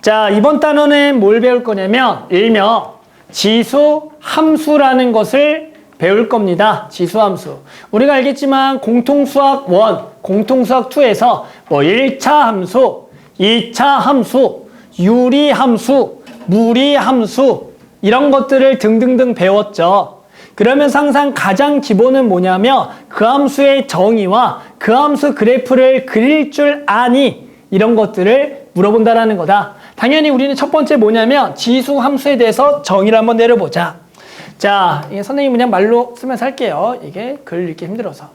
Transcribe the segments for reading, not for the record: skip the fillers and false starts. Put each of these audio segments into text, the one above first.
자, 이번 단어는 뭘 배울 거냐면 일명 지수 함수라는 것을 배울 겁니다. 지수 함수. 우리가 알겠지만 공통수학 1, 공통수학 2에서 뭐 1차 함수, 2차 함수, 유리함수, 무리함수 이런 것들을 등등등 배웠죠. 그러면서 항상 가장 기본은 뭐냐면 그 함수의 정의와 그 함수 그래프를 그릴 줄 아니 이런 것들을 물어본다라는 거다. 당연히 우리는 첫 번째 뭐냐면 지수 함수에 대해서 정의를 한번 내려보자. 자, 이게 선생님 그냥 말로 쓰면서 할게요. 이게 글 읽기 힘들어서.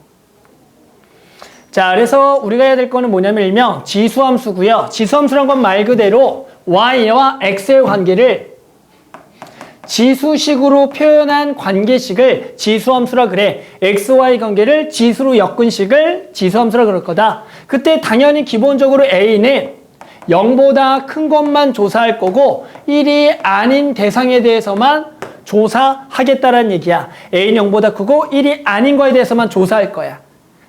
자, 그래서 우리가 해야 될 거는 뭐냐면 일명 지수함수고요. 지수함수란 건 말 그대로 y와 x의 관계를 지수식으로 표현한 관계식을 지수함수라 그래. xy 관계를 지수로 엮은 식을 지수함수라 그럴 거다. 그때 당연히 기본적으로 a는 0보다 큰 것만 조사할 거고 1이 아닌 대상에 대해서만 조사하겠다라는 얘기야. a는 0보다 크고 1이 아닌 거에 대해서만 조사할 거야.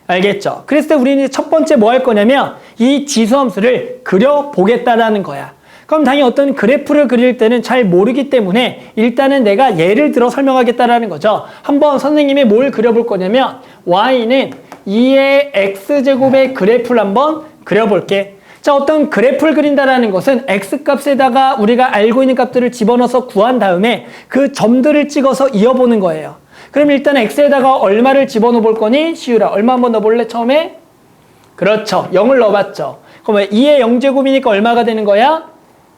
알겠죠? 그랬을 때 우리는 첫 번째 뭐 할 거냐면 이 지수함수를 그려보겠다라는 거야. 그럼 당연히 어떤 그래프를 그릴 때는 잘 모르기 때문에 일단은 내가 예를 들어 설명하겠다라는 거죠. 한번 선생님이 뭘 그려볼 거냐면 y는 2의 x제곱의 그래프를 한번 그려볼게. 자, 어떤 그래프를 그린다라는 것은 x값에다가 우리가 알고 있는 값들을 집어넣어서 구한 다음에 그 점들을 찍어서 이어보는 거예요. 그럼 일단 x에다가 얼마를 집어넣어 볼 거니? 시우라, 얼마 한번 넣어볼래 처음에? 그렇죠. 0을 넣어봤죠. 그럼 2의 0제곱이니까 얼마가 되는 거야?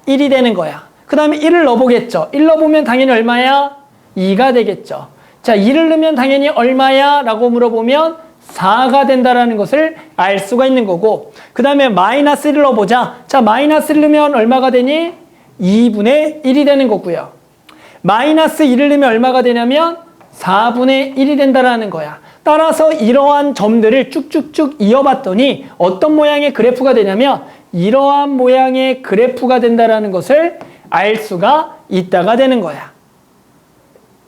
1이 되는 거야. 그 다음에 1을 넣어보겠죠. 1 넣어보면 당연히 얼마야? 2가 되겠죠. 자, 2를 넣으면 당연히 얼마야? 라고 물어보면 4가 된다라는 것을 알 수가 있는 거고, 그 다음에 마이너스 1을 넣어보자. 자, 마이너스 1을 넣으면 얼마가 되니? 2분의 1이 되는 거고요. 마이너스 1을 넣으면 얼마가 되냐면 4분의 1이 된다라는 거야. 따라서 이러한 점들을 쭉쭉쭉 이어봤더니 어떤 모양의 그래프가 되냐면 이러한 모양의 그래프가 된다라는 것을 알 수가 있다가 되는 거야.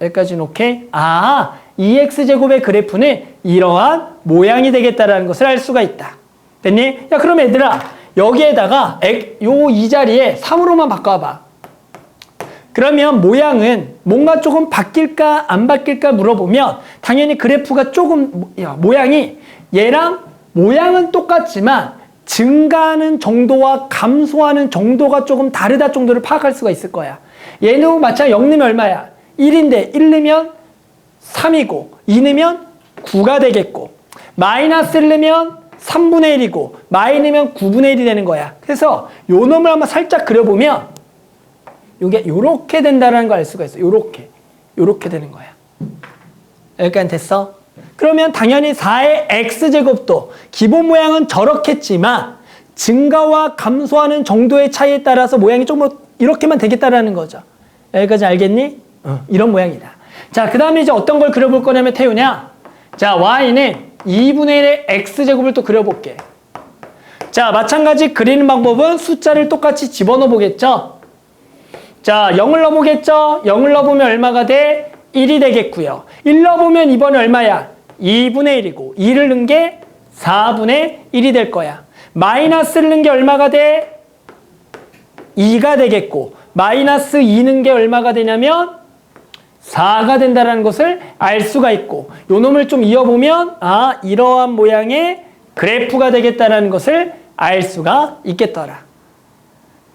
여기까지는 오케이? 아, 2x제곱의 그래프는 이러한 모양이 되겠다라는 것을 알 수가 있다. 됐니? 야, 그럼 얘들아, 여기에다가 요 이 자리에 3으로만 바꿔봐. 그러면 모양은 뭔가 조금 바뀔까 안 바뀔까 물어보면 당연히 그래프가 조금 모양이 얘랑 모양은 똑같지만 증가하는 정도와 감소하는 정도가 조금 다르다 정도를 파악할 수가 있을 거야. 얘는 마찬가지 0 넣으면 얼마야? 1인데 1 넣으면 3이고 2 넣으면 9가 되겠고 마이너스 1 넣으면 3분의 1이고 마이 넣으면 9분의 1이 되는 거야. 그래서 요 놈을 한번 살짝 그려보면 요게 요렇게 된다는 걸 알 수가 있어. 요렇게 되는 거야. 여기까지 됐어? 그러면 당연히 4의 x제곱도 기본 모양은 저렇겠지만 증가와 감소하는 정도의 차이에 따라서 모양이 조금 이렇게만 되겠다라는 거죠. 여기까지 알겠니? 이런 모양이다. 자, 그 다음에 이제 어떤 걸 그려볼 거냐면 태우냐? 자, y는 2분의 1의 x제곱을 또 그려볼게. 자, 마찬가지 그리는 방법은 숫자를 똑같이 집어넣어 보겠죠? 자, 0을 넣어보겠죠? 0을 넣어보면 얼마가 돼? 1이 되겠고요. 1 넣어보면 이번에 얼마야? 2분의 1이고 2를 넣은 게 4분의 1이 될 거야. 마이너스를 넣은 게 얼마가 돼? 2가 되겠고 마이너스 2 넣은 게 얼마가 되냐면 4가 된다는 것을 알 수가 있고 요 놈을 좀 이어보면 아, 이러한 모양의 그래프가 되겠다는 것을 알 수가 있겠더라.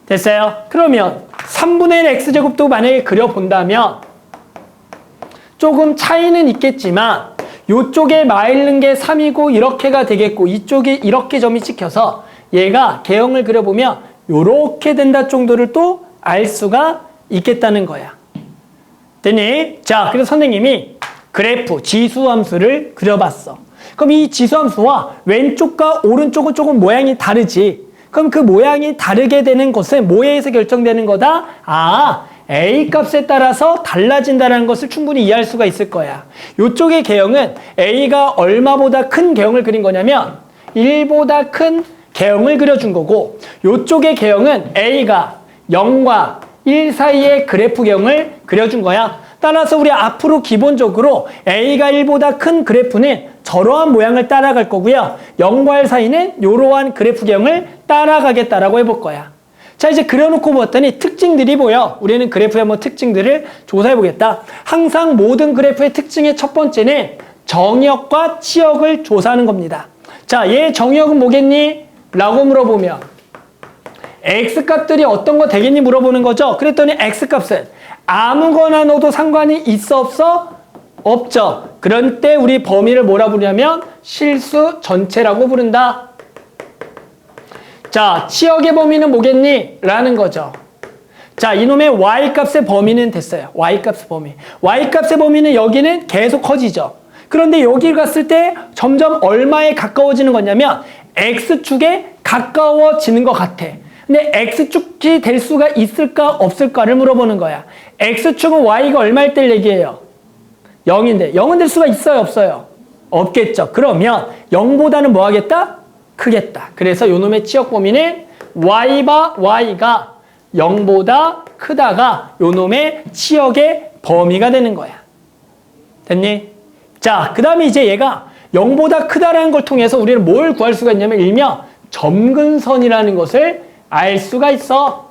됐어요? 그러면 3분의 1 x제곱도 만약에 그려본다면 조금 차이는 있겠지만 이쪽에 마일른 게 3이고 이렇게가 되겠고 이쪽에 이렇게 점이 찍혀서 얘가 개형을 그려보면 이렇게 된다 정도를 또 알 수가 있겠다는 거야. 됐니? 자, 그래서 선생님이 그래프, 지수함수를 그려봤어. 그럼 이 지수함수와 왼쪽과 오른쪽은 조금 모양이 다르지. 그럼 그 모양이 다르게 되는 것은 뭐에 의해서 결정되는 거다? 아, A 값에 따라서 달라진다는 것을 충분히 이해할 수가 있을 거야. 이쪽의 개형은 A가 얼마보다 큰 개형을 그린 거냐면 1보다 큰 개형을 그려준 거고 이쪽의 개형은 A가 0과 1 사이의 그래프 개형을 그려준 거야. 따라서 우리 앞으로 기본적으로 A가 1보다 큰 그래프는 저러한 모양을 따라갈 거고요. 0과 1 사이는 이러한 그래프 개형을 따라가겠다라고 해볼 거야. 자, 이제 그려놓고 봤더니 특징들이 보여. 우리는 그래프의 한번 특징들을 조사해 보겠다. 항상 모든 그래프의 특징의 첫 번째는 정역과 치역을 조사하는 겁니다. 자, 얘 정역은 뭐겠니? 라고 물어보면 x값들이 어떤 거 되겠니? 물어보는 거죠. 그랬더니 x값은 아무거나 넣어도 상관이 있어 없어? 없죠. 그런 때 우리 범위를 뭐라 부르냐면 실수 전체라고 부른다. 자, 치역의 범위는 뭐겠니? 라는 거죠. 자, 이놈의 y값의 범위는 됐어요. y값의 범위. y값의 범위는 여기는 계속 커지죠. 그런데 여기 갔을 때 점점 얼마에 가까워지는 거냐면 x축에 가까워지는 것 같아. 근데 x축이 될 수가 있을까 없을까를 물어보는 거야. x축은 y가 얼마일 때 얘기해요? 0인데 0은 될 수가 있어요 없어요? 없겠죠. 그러면 0보다는 뭐 하겠다? 크겠다. 그래서 요놈의 치역 범위는 y가 0보다 크다가 요놈의 치역의 범위가 되는 거야. 됐니? 자, 그 다음에 이제 얘가 0보다 크다라는 걸 통해서 우리는 뭘 구할 수가 있냐면 일명 점근선이라는 것을 알 수가 있어.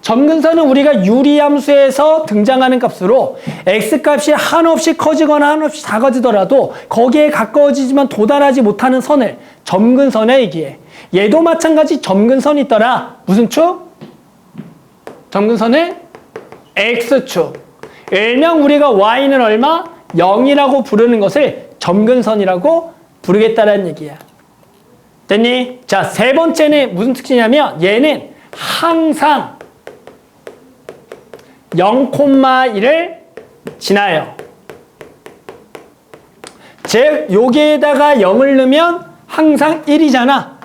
점근선은 우리가 유리함수에서 등장하는 값으로 x값이 한없이 커지거나 한없이 작아지더라도 거기에 가까워지지만 도달하지 못하는 선을 점근선에 얘기해. 얘도 마찬가지 점근선이 있더라. 무슨 축? 점근선은 x축. 일명 우리가 y는 얼마? 0이라고 부르는 것을 점근선이라고 부르겠다는 얘기야. 됐니? 자, 세 번째는 무슨 특징이냐면 얘는 항상 0,1을 지나요. 즉 여기에다가 0을 넣으면 항상 1이잖아.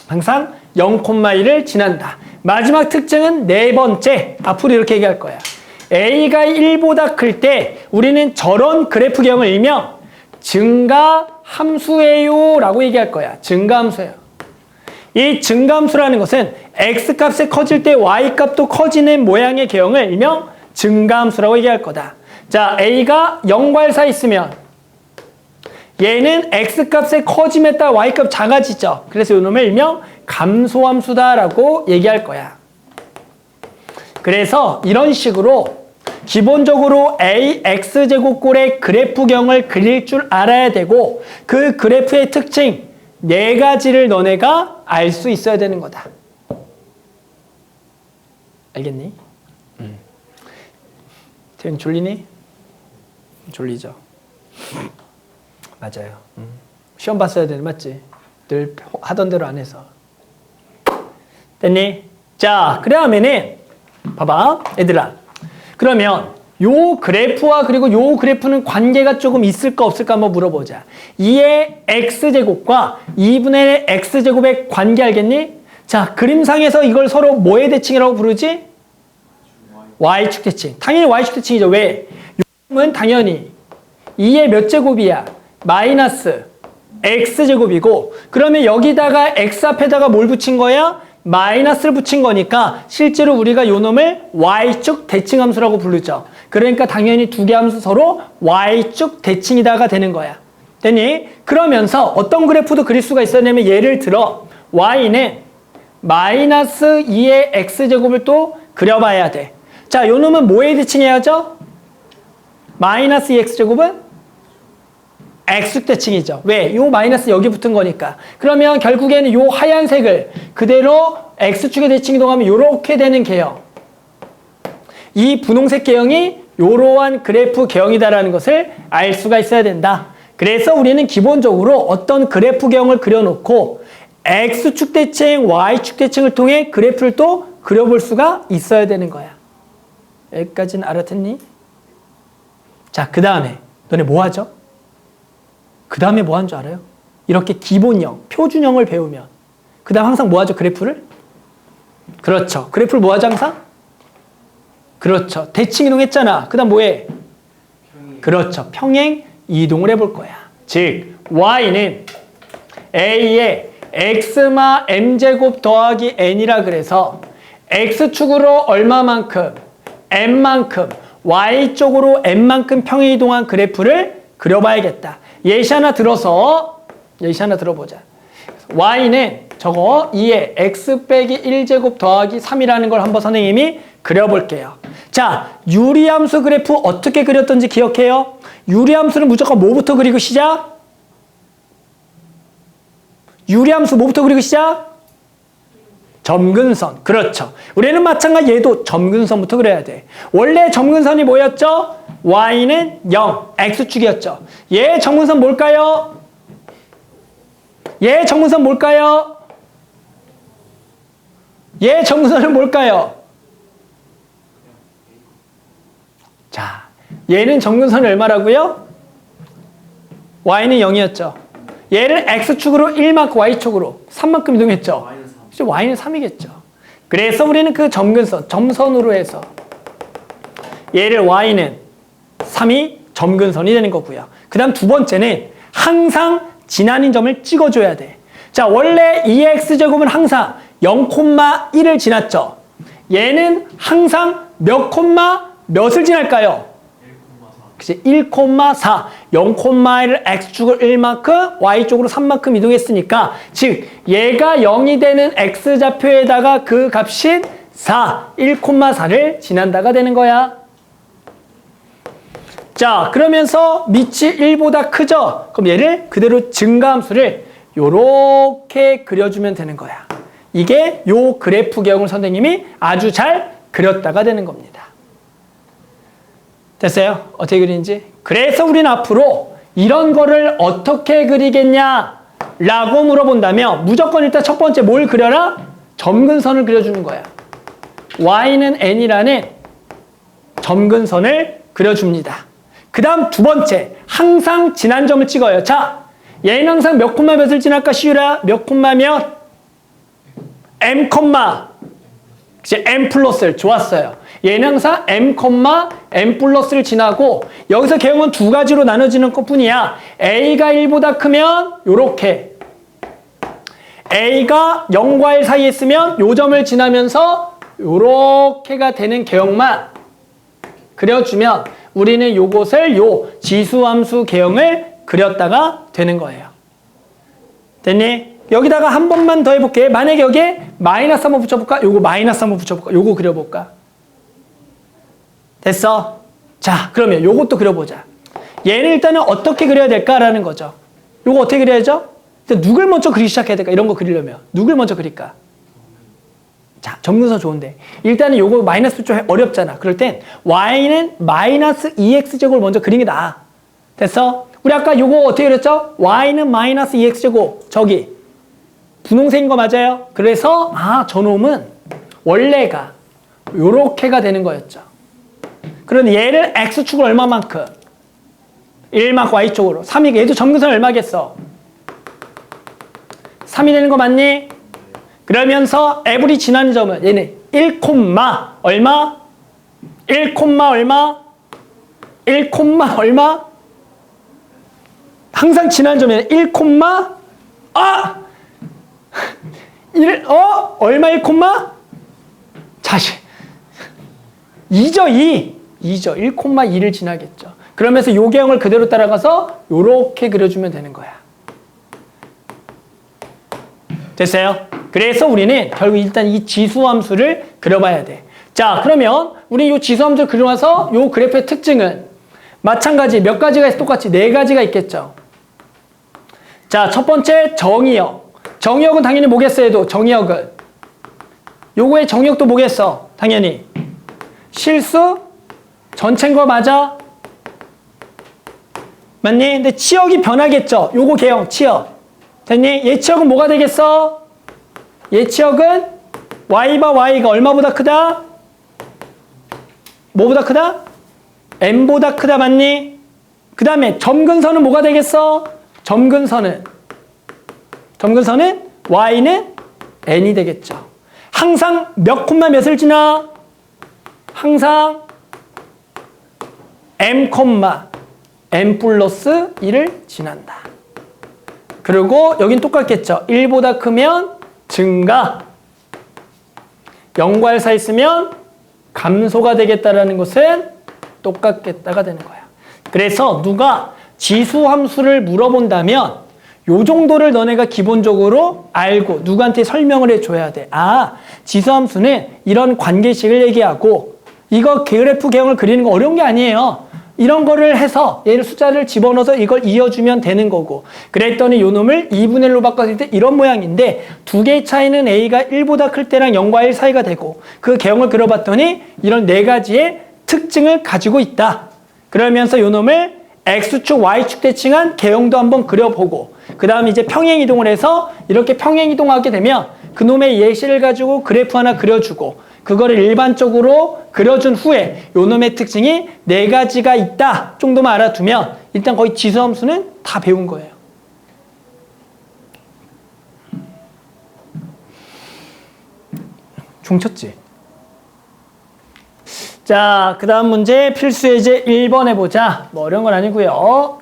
항상 0,1을 지난다. 마지막 특징은 네 번째. 앞으로 이렇게 얘기할 거야. a가 1보다 클 때 우리는 저런 그래프경을 일명 증가함수예요 라고 얘기할 거야. 증가함수예요. 이 증가함수라는 것은 x값이 커질 때 y값도 커지는 모양의 개형을 일명 증가함수라고 얘기할 거다. 자, a가 0과 1 사이 있으면 얘는 x값의 커짐에 따라 y값 작아지죠. 그래서 이놈을 일명 감소함수다라고 얘기할 거야. 그래서 이런 식으로 기본적으로 ax제곱꼴의 그래프경을 그릴 줄 알아야 되고 그 그래프의 특징 네 가지를 너네가 알 수 있어야 되는 거다. 알겠니? 태윤 졸리니? 졸리죠. 맞아요. 시험 봤어야 되는 맞지? 늘 하던 대로 안 해서. 됐니? 자, 그러면은 봐봐 얘들아. 그러면 요 그래프와 그리고 요 그래프는 관계가 조금 있을까 없을까 한번 물어보자. 2의 x제곱과 2분의 x제곱의 관계 알겠니? 자, 그림상에서 이걸 서로 뭐의 대칭이라고 부르지? y축 대칭. 당연히 y축 대칭이죠. 왜? 요놈은 당연히 2의 몇 제곱이야? 마이너스 x제곱이고 그러면 여기다가 x 앞에다가 뭘 붙인 거야? 마이너스를 붙인 거니까 실제로 우리가 요놈을 y축 대칭함수라고 부르죠. 그러니까 당연히 두 개 함수 서로 y축 대칭이다가 되는 거야. 됐니? 그러면서 어떤 그래프도 그릴 수가 있었냐면 예를 들어 y는 마이너스 2의 x제곱을 또 그려봐야 돼. 자, 요놈은 뭐에 대칭해야죠? 마이너스 2x제곱은 x축 대칭이죠. 왜? 요 마이너스 여기 붙은 거니까. 그러면 결국에는 요 하얀색을 그대로 x축의 대칭 이동하면 요렇게 되는 개형. 이 분홍색 개형이 요러한 그래프 개형이다라는 것을 알 수가 있어야 된다. 그래서 우리는 기본적으로 어떤 그래프 개형을 그려놓고 x축 대칭, y축 대칭을 통해 그래프를 또 그려볼 수가 있어야 되는 거야. 여기까지는 알아듣니? 자, 그 다음에 너네 뭐 하죠? 그 다음에 뭐 하는 줄 알아요? 이렇게 기본형, 표준형을 배우면 그 다음 항상 뭐 하죠? 그래프를? 그렇죠. 그래프를 뭐 하죠 항상? 그렇죠. 대칭 이동했잖아. 그 다음 뭐해? 그렇죠. 평행 이동을 해볼 거야. 즉 y는 a의 x마 m제곱 더하기 n이라 그래서 x축으로 얼마만큼? n만큼 y쪽으로 n만큼 평행 이동한 그래프를 그려봐야겠다. 예시 하나 들어보자. y는 저거 2에 x 빼기 1제곱 더하기 3이라는 걸 한번 선생님이 그려볼게요. 자, 유리함수 그래프 어떻게 그렸던지 기억해요? 유리함수는 무조건 뭐부터 그리고 시작? 유리함수 뭐부터 그리고 시작? 점근선. 그렇죠. 우리는 마찬가지 얘도 점근선부터 그려야 돼. 원래 점근선이 뭐였죠? y는 0, x축이었죠. 얘 점근선 뭘까요? 얘 점근선 뭘까요? 얘 점근선은 뭘까요? 자, 얘는 점근선이 얼마라고요? y는 0이었죠. 얘를 x축으로 1만큼 y축으로 3만큼 이동했죠. y는 3이겠죠. 그래서 우리는 그 점근선, 점선으로 해서 얘를 y는 3이 점근선이 되는 거고요. 그 다음 두 번째는 항상 지나는 점을 찍어줘야 돼. 자, 원래 2x제곱은 항상 0,1을 지났죠. 얘는 항상 몇을 지날까요? 1,4. 0,1을 x축을 1만큼 y쪽으로 3만큼 이동했으니까 즉 얘가 0이 되는 x좌표에다가 그 값인 4, 1,4를 지난다가 되는 거야. 자, 그러면서 밑이 1보다 크죠? 그럼 얘를 그대로 증가함수를 요렇게 그려주면 되는 거야. 이게 요 그래프 개형을 선생님이 아주 잘 그렸다가 되는 겁니다. 됐어요? 어떻게 그리는지? 그래서 우리는 앞으로 이런 거를 어떻게 그리겠냐 라고 물어본다면 무조건 일단 첫 번째 뭘 그려라? 점근선을 그려주는 거야. y는 n이라는 점근선을 그려줍니다. 그 다음 두 번째, 항상 지난 점을 찍어요. 자, 얘는 항상 몇 콤마 몇을 지날까? 시유라, 몇 콤마 몇? m 콤마 이제 m 플러스를 좋았어요. 얘는 항상 m 플러스를 지나고 여기서 개형은 두 가지로 나눠지는 것뿐이야. a가 1보다 크면 요렇게 a가 0과 1 사이에 있으면 요 점을 지나면서 요렇게가 되는 개형만 그려주면 우리는 요것을 요 지수함수 개형을 그렸다가 되는 거예요. 됐니? 여기다가 한 번만 더 해볼게. 만약에 여기에 마이너스 한번 붙여볼까? 요거 마이너스 한번 붙여볼까? 요거 그려볼까? 됐어? 자, 그러면 요것도 그려보자. 얘는 일단은 어떻게 그려야 될까라는 거죠. 요거 어떻게 그려야죠? 일단 누굴 먼저 그리기 시작해야 될까? 이런 거 그리려면. 누굴 먼저 그릴까? 자, 점근선 좋은데. 일단은 요거 마이너스 좀 어렵잖아. 그럴 땐 y는 마이너스 2x제곱을 먼저 그리는 게 나아. 됐어? 우리 아까 요거 어떻게 그렸죠? y는 마이너스 2x제곱. 저기. 분홍색인 거 맞아요? 그래서 저놈은 원래가 요렇게가 되는 거였죠. 그런데 얘를 x축을 얼마만큼? 1만큼 y쪽으로. 3이 얘도 점근선 얼마겠어? 3이 되는 거 맞니? 그러면서 에브리 지나는 점은 얘는 1, 얼마? 1, 얼마? 1, 얼마? 항상 지나는 점은 1, 얼마 1, 자식. 2죠, 2. 1,2를 지나겠죠. 그러면서 요 개형을 그대로 따라가서 요렇게 그려주면 되는 거야. 됐어요? 그래서 우리는 결국 일단 이 지수함수를 그려봐야 돼. 자, 그러면 우리 이 지수함수를 그려와서 요 그래프의 특징은 마찬가지 몇 가지가 있어? 똑같이 4가지가 있겠죠. 자, 첫 번째 정의역. 정의역은 당연히 뭐겠어 해도 정의역은 요거의 정의역도 뭐겠어? 당연히 실수 전체인 거 맞아? 맞니? 근데 치역이 변하겠죠. 요거 개형 치역. 됐니? 얘 치역은 뭐가 되겠어? 얘 치역은 y가 얼마보다 크다? 뭐보다 크다? m보다 크다 맞니? 그 다음에 점근선은 뭐가 되겠어? 점근선은 y는 n이 되겠죠. 항상 몇 콤마 몇을 지나? 항상 m 플러스 1을 지난다. 그리고 여긴 똑같겠죠. 1보다 크면 증가, 0과 1 사이 있으면 감소가 되겠다라는 것은 똑같겠다가 되는 거야. 그래서 누가 지수함수를 물어본다면 요 정도를 너네가 기본적으로 알고 누구한테 설명을 해줘야 돼. 아, 지수함수는 이런 관계식을 얘기하고 이거 그래프 개형을 그리는 거 어려운 게 아니에요. 이런 거를 해서 얘를 숫자를 집어넣어서 이걸 이어주면 되는 거고 그랬더니 요 놈을 2분의 1로 바꿨을 때 이런 모양인데 두 개의 차이는 A가 1보다 클 때랑 0과 1 사이가 되고 그 개형을 그려봤더니 이런 네 가지의 특징을 가지고 있다. 그러면서 요 놈을 X축, Y축 대칭한 개형도 한번 그려보고 그 다음에 이제 평행이동을 해서 이렇게 평행이동하게 되면 그놈의 예시를 가지고 그래프 하나 그려주고 그거를 일반적으로 그려준 후에 요 놈의 특징이 네 가지가 있다 정도만 알아두면 일단 거의 지수함수는 다 배운 거예요. 종쳤지? 자, 그 다음 문제 필수 예제 1번 해보자. 뭐 어려운 건 아니고요.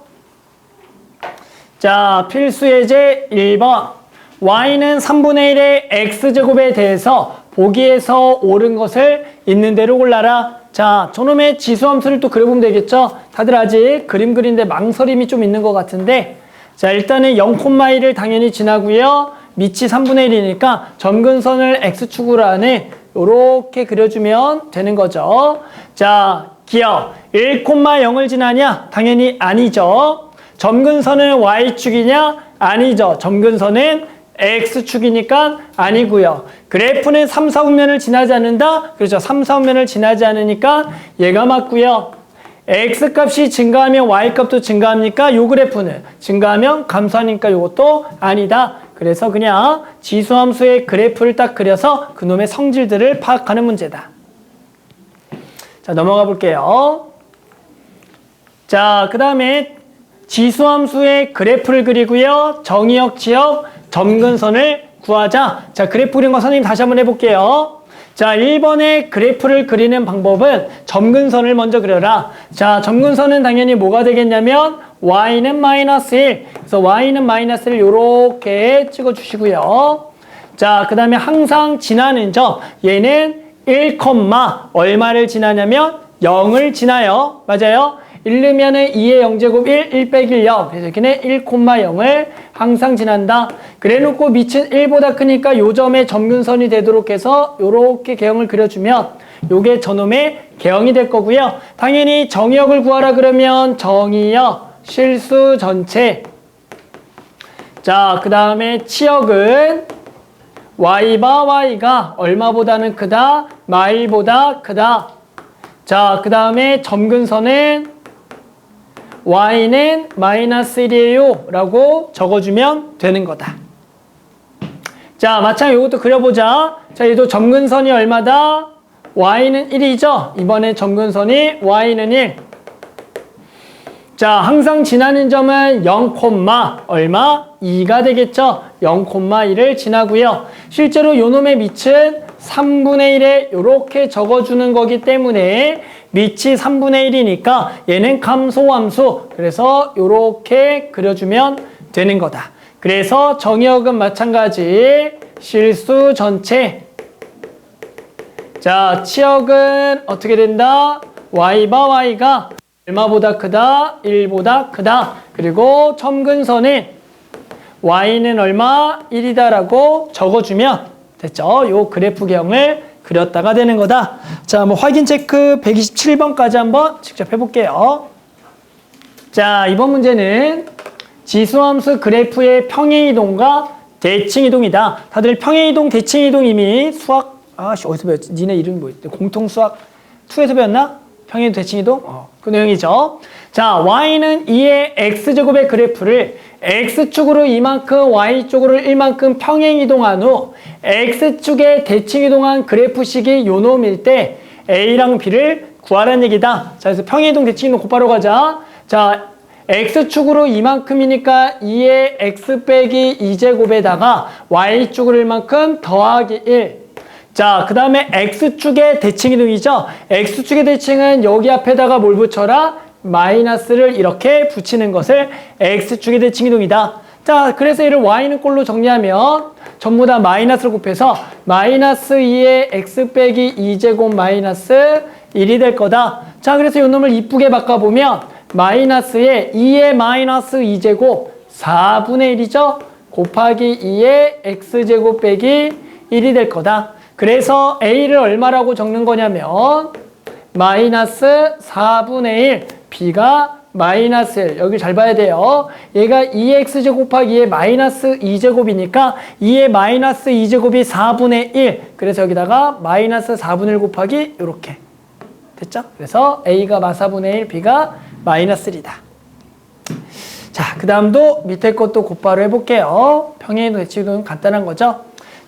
자, 필수 예제 1번. y는 3분의 1의 x제곱에 대해서 보기에서 옳은 것을 있는 대로 골라라. 자, 저놈의 지수함수를 또 그려보면 되겠죠? 다들 아직 그림 그리는데 망설임이 좀 있는 것 같은데 자, 일단은 0,1을 당연히 지나고요. 밑이 3분의 1이니까 점근선을 x축으로 하네. 요렇게 그려주면 되는 거죠. 자, 기억 1,0을 지나냐? 당연히 아니죠. 점근선은 y축이냐? 아니죠. 점근선은 x축이니까 아니고요. 그래프는 3, 4분면을 지나지 않는다? 그렇죠. 3, 4분면을 지나지 않으니까 얘가 맞고요. x값이 증가하면 y값도 증가합니까? 요 그래프는 증가하면 감소하니까 요것도 아니다. 그래서 그냥 지수함수의 그래프를 딱 그려서 그놈의 성질들을 파악하는 문제다. 자, 넘어가 볼게요. 자, 그 다음에 지수함수의 그래프를 그리고요. 정의역, 지역, 점근선을 구하자. 자, 그래프 그린 거 선생님 다시 한번 해볼게요. 자, 1번의 그래프를 그리는 방법은 점근선을 먼저 그려라. 자, 점근선은 당연히 뭐가 되겠냐면 y는 마이너스 1. 그래서 y는 마이너스 1을 이렇게 찍어주시고요. 자, 그 다음에 항상 지나는 점. 얘는 1, 얼마를 지나냐면 0을 지나요. 맞아요? 1넣으면은 2의 0제곱 1, 1 빼기 1, 0. 그래서 여기는 1,0을 항상 지난다. 그래 놓고 밑은 1보다 크니까 요 점에 점근선이 되도록 해서 요렇게 개형을 그려주면 요게 저놈의 개형이 될 거고요. 당연히 정의역을 구하라 그러면 정의역, 실수 전체. 자, 그 다음에 치역은 y바 y가 얼마보다는 크다? 마일보다 크다. 자, 그 다음에 점근선은 y는 마이너스 1이에요 라고 적어주면 되는 거다. 자, 마찬가지로 이것도 그려보자. 자, 얘도 점근선이 얼마다? y는 1이죠. 이번에 점근선이 y는 1. 자, 항상 지나는 점은 0, 얼마? 2가 되겠죠. 0,1을 지나고요. 실제로 요 놈의 밑은 3분의 1에 이렇게 적어주는 거기 때문에 밑이 3분의 1이니까 얘는 감소함수. 그래서 이렇게 그려주면 되는 거다. 그래서 정의역은 마찬가지 실수 전체. 자, 치역은 어떻게 된다? y바 y가 얼마보다 크다? 1보다 크다. 그리고 점근선은 y는 얼마? 1이다 라고 적어주면 됐죠? 요 그래프 개형을 그렸다가 되는 거다. 자, 뭐 확인 체크 127번까지 한번 직접 해볼게요. 자, 이번 문제는 지수함수 그래프의 평행이동과 대칭이동이다. 다들 평행이동, 대칭이동 이미 수학, 어디서 배웠지? 니네 이름이 뭐였대? 공통수학 2에서 배웠나? 평행이동, 대칭이동? 그 내용이죠. 자, y는 2의 x제곱의 그래프를 x축으로 이만큼, y쪽으로 1만큼 평행이동한 후 x축에 대칭이동한 그래프식이 요 놈일 때 a랑 b를 구하라는 얘기다. 자, 그래서 평행이동, 대칭이동 곧바로 가자. 자, x축으로 이만큼이니까 2의 x 빼기 2제곱에다가 y축으로 1만큼 더하기 1. 자, 그 다음에 x축의 대칭이동이죠. x축의 대칭은 여기 앞에다가 뭘 붙여라? 마이너스를 이렇게 붙이는 것을 x축의 대칭이동이다. 자, 그래서 얘를 y는 꼴로 정리하면 전부 다 마이너스를 곱해서 마이너스 2의 x 빼기 2제곱 마이너스 1이 될 거다. 자, 그래서 이 놈을 이쁘게 바꿔보면 마이너스에 2의 마이너스 2제곱 4분의 1이죠? 곱하기 2의 x제곱 빼기 1이 될 거다. 그래서 a를 얼마라고 적는 거냐면 마이너스 4분의 1, b가 마이너스 1. 여기 잘 봐야 돼요. 얘가 2x제곱 곱하기 2의 마이너스 2제곱이니까 2의 마이너스 2제곱이 4분의 1. 그래서 여기다가 마이너스 4분의 1 곱하기 이렇게. 됐죠? 그래서 a가 마4분의 1, b가 마이너스 1이다. 자, 그 다음도 밑에 것도 곧바로 해볼게요. 평행 대칭은 간단한 거죠.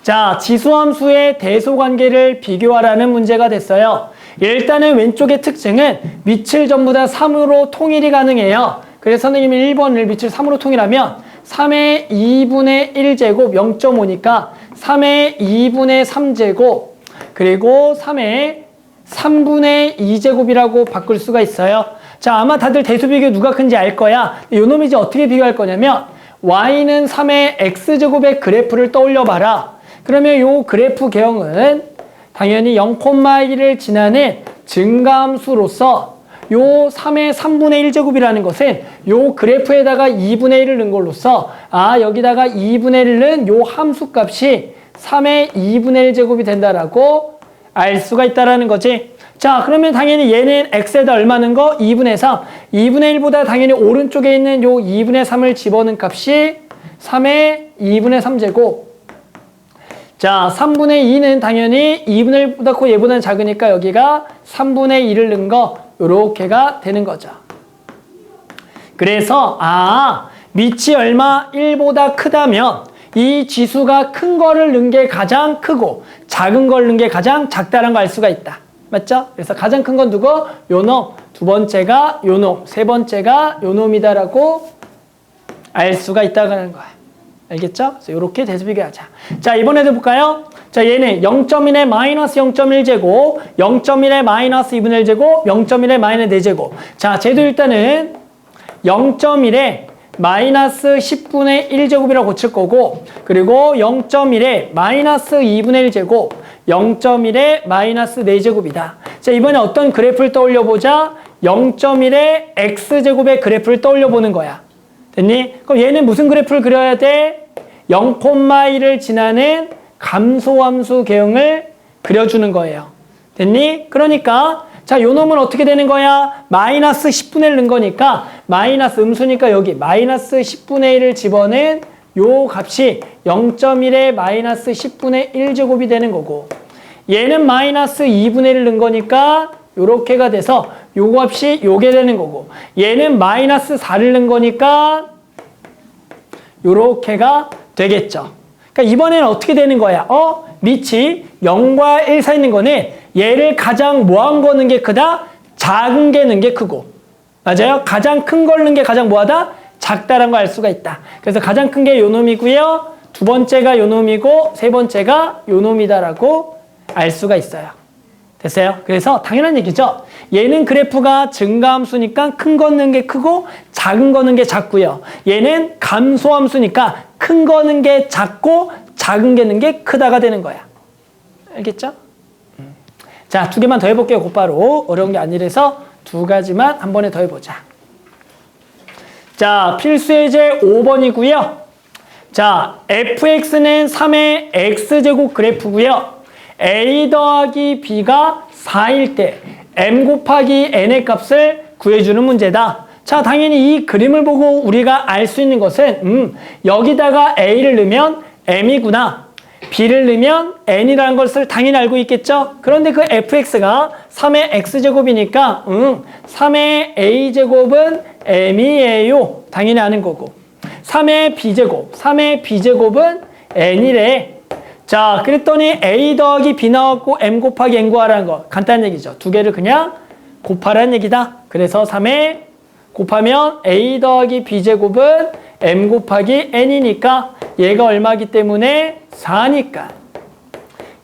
자, 지수함수의 대소관계를 비교하라는 문제가 됐어요. 일단은 왼쪽의 특징은 밑을 전부 다 3으로 통일이 가능해요. 그래서 선생님이 1번을 밑을 3으로 통일하면 3의 2분의 1제곱 0.5니까 3의 2분의 3제곱 그리고 3의 3분의 2제곱이라고 바꿀 수가 있어요. 자, 아마 다들 대수비교 누가 큰지 알 거야. 요 놈이 이제 어떻게 비교할 거냐면 y는 3의 x제곱의 그래프를 떠올려 봐라. 그러면 요 그래프 개형은 당연히 0,1을 지나는 증가함수로서 요 3의 3분의 1제곱이라는 것은 요 그래프에다가 2분의 1을 넣은 걸로써 여기다가 2분의 1을 넣은 요 함수값이 3의 2분의 1제곱이 된다라고 알 수가 있다라는 거지. 자, 그러면 당연히 얘는 x에다 얼마 넣은 거? 2분의 3. 2분의 1보다 당연히 오른쪽에 있는 요 2분의 3을 집어넣은 값이 3의 2분의 3제곱. 자, 3분의 2는 당연히 2분의 1보다 고 얘보다는 작으니까 여기가 3분의 2를 넣은 거 요렇게가 되는 거죠. 그래서 밑이 얼마? 1보다 크다면 이 지수가 큰 거를 넣은 게 가장 크고 작은 걸 넣은 게 가장 작다는 걸 알 수가 있다. 맞죠? 그래서 가장 큰 건 누구? 요 놈. 두 번째가 요 놈. 세 번째가 요 놈이다라고 알 수가 있다는 거야. 알겠죠? 그래서 이렇게 대수비교하자. 자, 이번에도 볼까요? 자, 얘는 0.1의 마이너스 0.1제곱, 0.1의 마이너스 2분의 1제곱, 0.1의 마이너스 4제곱. 자, 쟤도 일단은 0.1의 마이너스 10분의 1제곱이라고 고칠 거고, 그리고 0.1의 마이너스 2분의 1제곱, 0.1의 마이너스 4제곱이다. 자, 이번에 어떤 그래프를 떠올려 보자. 0.1의 x제곱의 그래프를 떠올려 보는 거야. 됐니? 그럼 얘는 무슨 그래프를 그려야 돼? 0,1을 지나는 감소함수 개형을 그려주는 거예요. 됐니? 그러니까 자, 요 놈은 어떻게 되는 거야? 마이너스 10분의 1 넣은 거니까 마이너스 음수니까 여기 마이너스 10분의 1을 집어넣은 요 값이 0.1의 마이너스 10분의 1제곱이 되는 거고 얘는 마이너스 2분의 1을 넣은 거니까 요렇게가 돼서 요 값이 요게 되는 거고 얘는 마이너스 4를 넣은 거니까 요렇게가 되겠죠. 그러니까 이번에는 어떻게 되는 거야? 밑이 0과 1 사이 있는 거는 얘를 가장 뭐한 거 넣는 게 크다? 작은 게 넣는 게 크고 맞아요? 가장 큰 걸 넣는 게 가장 뭐하다? 작다라는 걸 알 수가 있다. 그래서 가장 큰 게 요 놈이고요. 두 번째가 요 놈이고 세 번째가 요 놈이다라고 알 수가 있어요. 됐어요? 그래서 당연한 얘기죠. 얘는 그래프가 증가함수니까 큰 거 넣는 게 크고 작은 거 넣는 게 작고요. 얘는 감소함수니까 큰 거 넣는 게 작고 작은 게 넣는 게 크다가 되는 거야. 알겠죠? 자, 두 개만 더 해볼게요. 곧바로. 어려운 게 아니라서 두 가지만 한 번에 더 해보자. 자, 필수예제 5번이고요. 자, fx는 3의 x제곱 그래프고요. a 더하기 b가 4일 때 m 곱하기 n의 값을 구해주는 문제다. 자, 당연히 이 그림을 보고 우리가 알 수 있는 것은 여기다가 a를 넣으면 m이구나. b를 넣으면 n이라는 것을 당연히 알고 있겠죠? 그런데 그 fx가 3의 x제곱이니까 3의 a제곱은 m이에요. 당연히 아는 거고 3의 b제곱은 n이래. 자, 그랬더니 a 더하기 b 나왔고 m 곱하기 n 구하라는 거 간단한 얘기죠. 두 개를 그냥 곱하라는 얘기다. 그래서 3에 곱하면 a 더하기 b제곱은 m 곱하기 n이니까 얘가 얼마기 때문에 4니까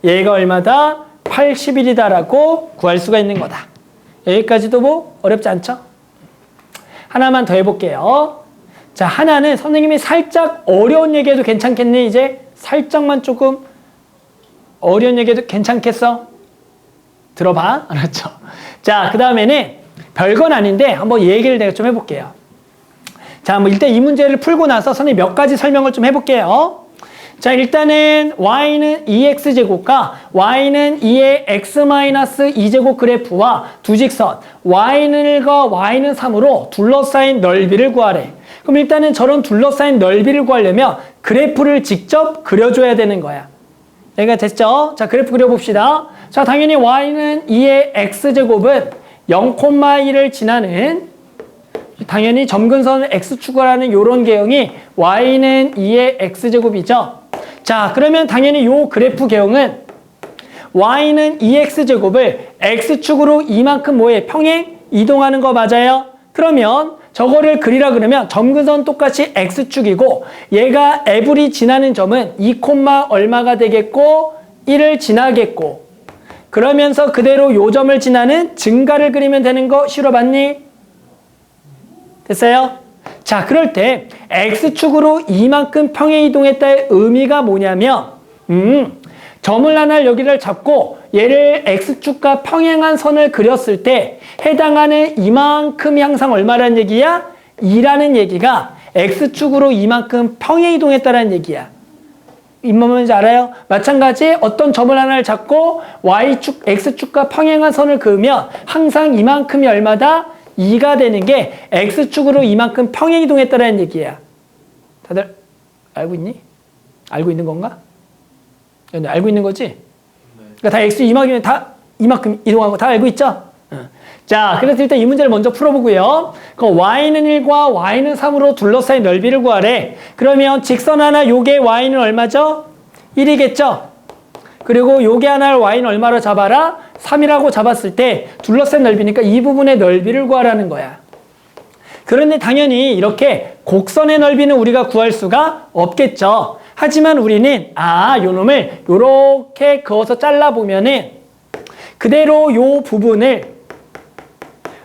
얘가 얼마다? 81이다라고 구할 수가 있는 거다. 여기까지도 뭐 어렵지 않죠? 하나만 더 해볼게요. 자, 하나는 선생님이 살짝 어려운 얘기해도 괜찮겠니? 이제 살짝만 조금 어려운 얘기해도 괜찮겠어? 들어봐. 알았죠? 자, 그 다음에는 별건 아닌데 한번 얘기를 내가 좀 해볼게요. 자, 뭐 일단 이 문제를 풀고 나서 선생님이 몇 가지 설명을 좀 해볼게요. 자, 일단은 y는 2x제곱과 y는 2의 x-2제곱 그래프와 두 직선 y는 1과 y는 3으로 둘러싸인 넓이를 구하래. 그럼 일단은 저런 둘러싸인 넓이를 구하려면 그래프를 직접 그려줘야 되는 거야. 여기가 됐죠? 자, 그래프 그려봅시다. 자, 당연히 y는 2의 x제곱은 0,1을 지나는 당연히 점근선을 x축으로 요런 개형이 y는 2의 x제곱이죠. 자, 그러면 당연히 요 그래프 개형은 y는 2x제곱을 x축으로 이만큼 뭐에 평행 이동하는 거 맞아요? 그러면 저거를 그리라 그러면 점근선 똑같이 x축이고 얘가 f이 지나는 점은 2, 얼마가 되겠고 1을 지나겠고 그러면서 그대로 요 점을 지나는 증가를 그리면 되는 거 싫어 봤니? 됐어요? 자, 그럴 때 x축으로 이만큼 평행 이동했다의 의미가 뭐냐면 점을 하나 여기를 잡고 얘를 x축과 평행한 선을 그렸을 때 해당하는 이만큼이 항상 얼마라는 얘기야? 2라는 얘기가 x축으로 이만큼 평행 이동했다는 얘기야. 이 뭔지 알아요? 마찬가지 어떤 점을 하나를 잡고 y축, x축과 평행한 선을 그으면 항상 이만큼이 얼마다? 2가 되는 게 x축으로 이만큼 평행 이동했다는 얘기야. 다들 알고 있니? 알고 있는 건가? 알고 있는 거지? 그러니까 다 x 이만큼이면 다 이만큼 이동한 거 다 알고 있죠? 자, 그래서 일단 이 문제를 먼저 풀어보고요. 그 y는 1과 y는 3으로 둘러싸인 넓이를 구하래. 그러면 직선 하나 요게 y는 얼마죠? 1이겠죠? 그리고 요게 하나를 y는 얼마로 잡아라? 3이라고 잡았을 때 둘러싼 넓이니까 이 부분의 넓이를 구하라는 거야. 그런데 당연히 이렇게 곡선의 넓이는 우리가 구할 수가 없겠죠. 하지만 우리는 요 놈을 요렇게 그어서 잘라보면은 그대로 요 부분을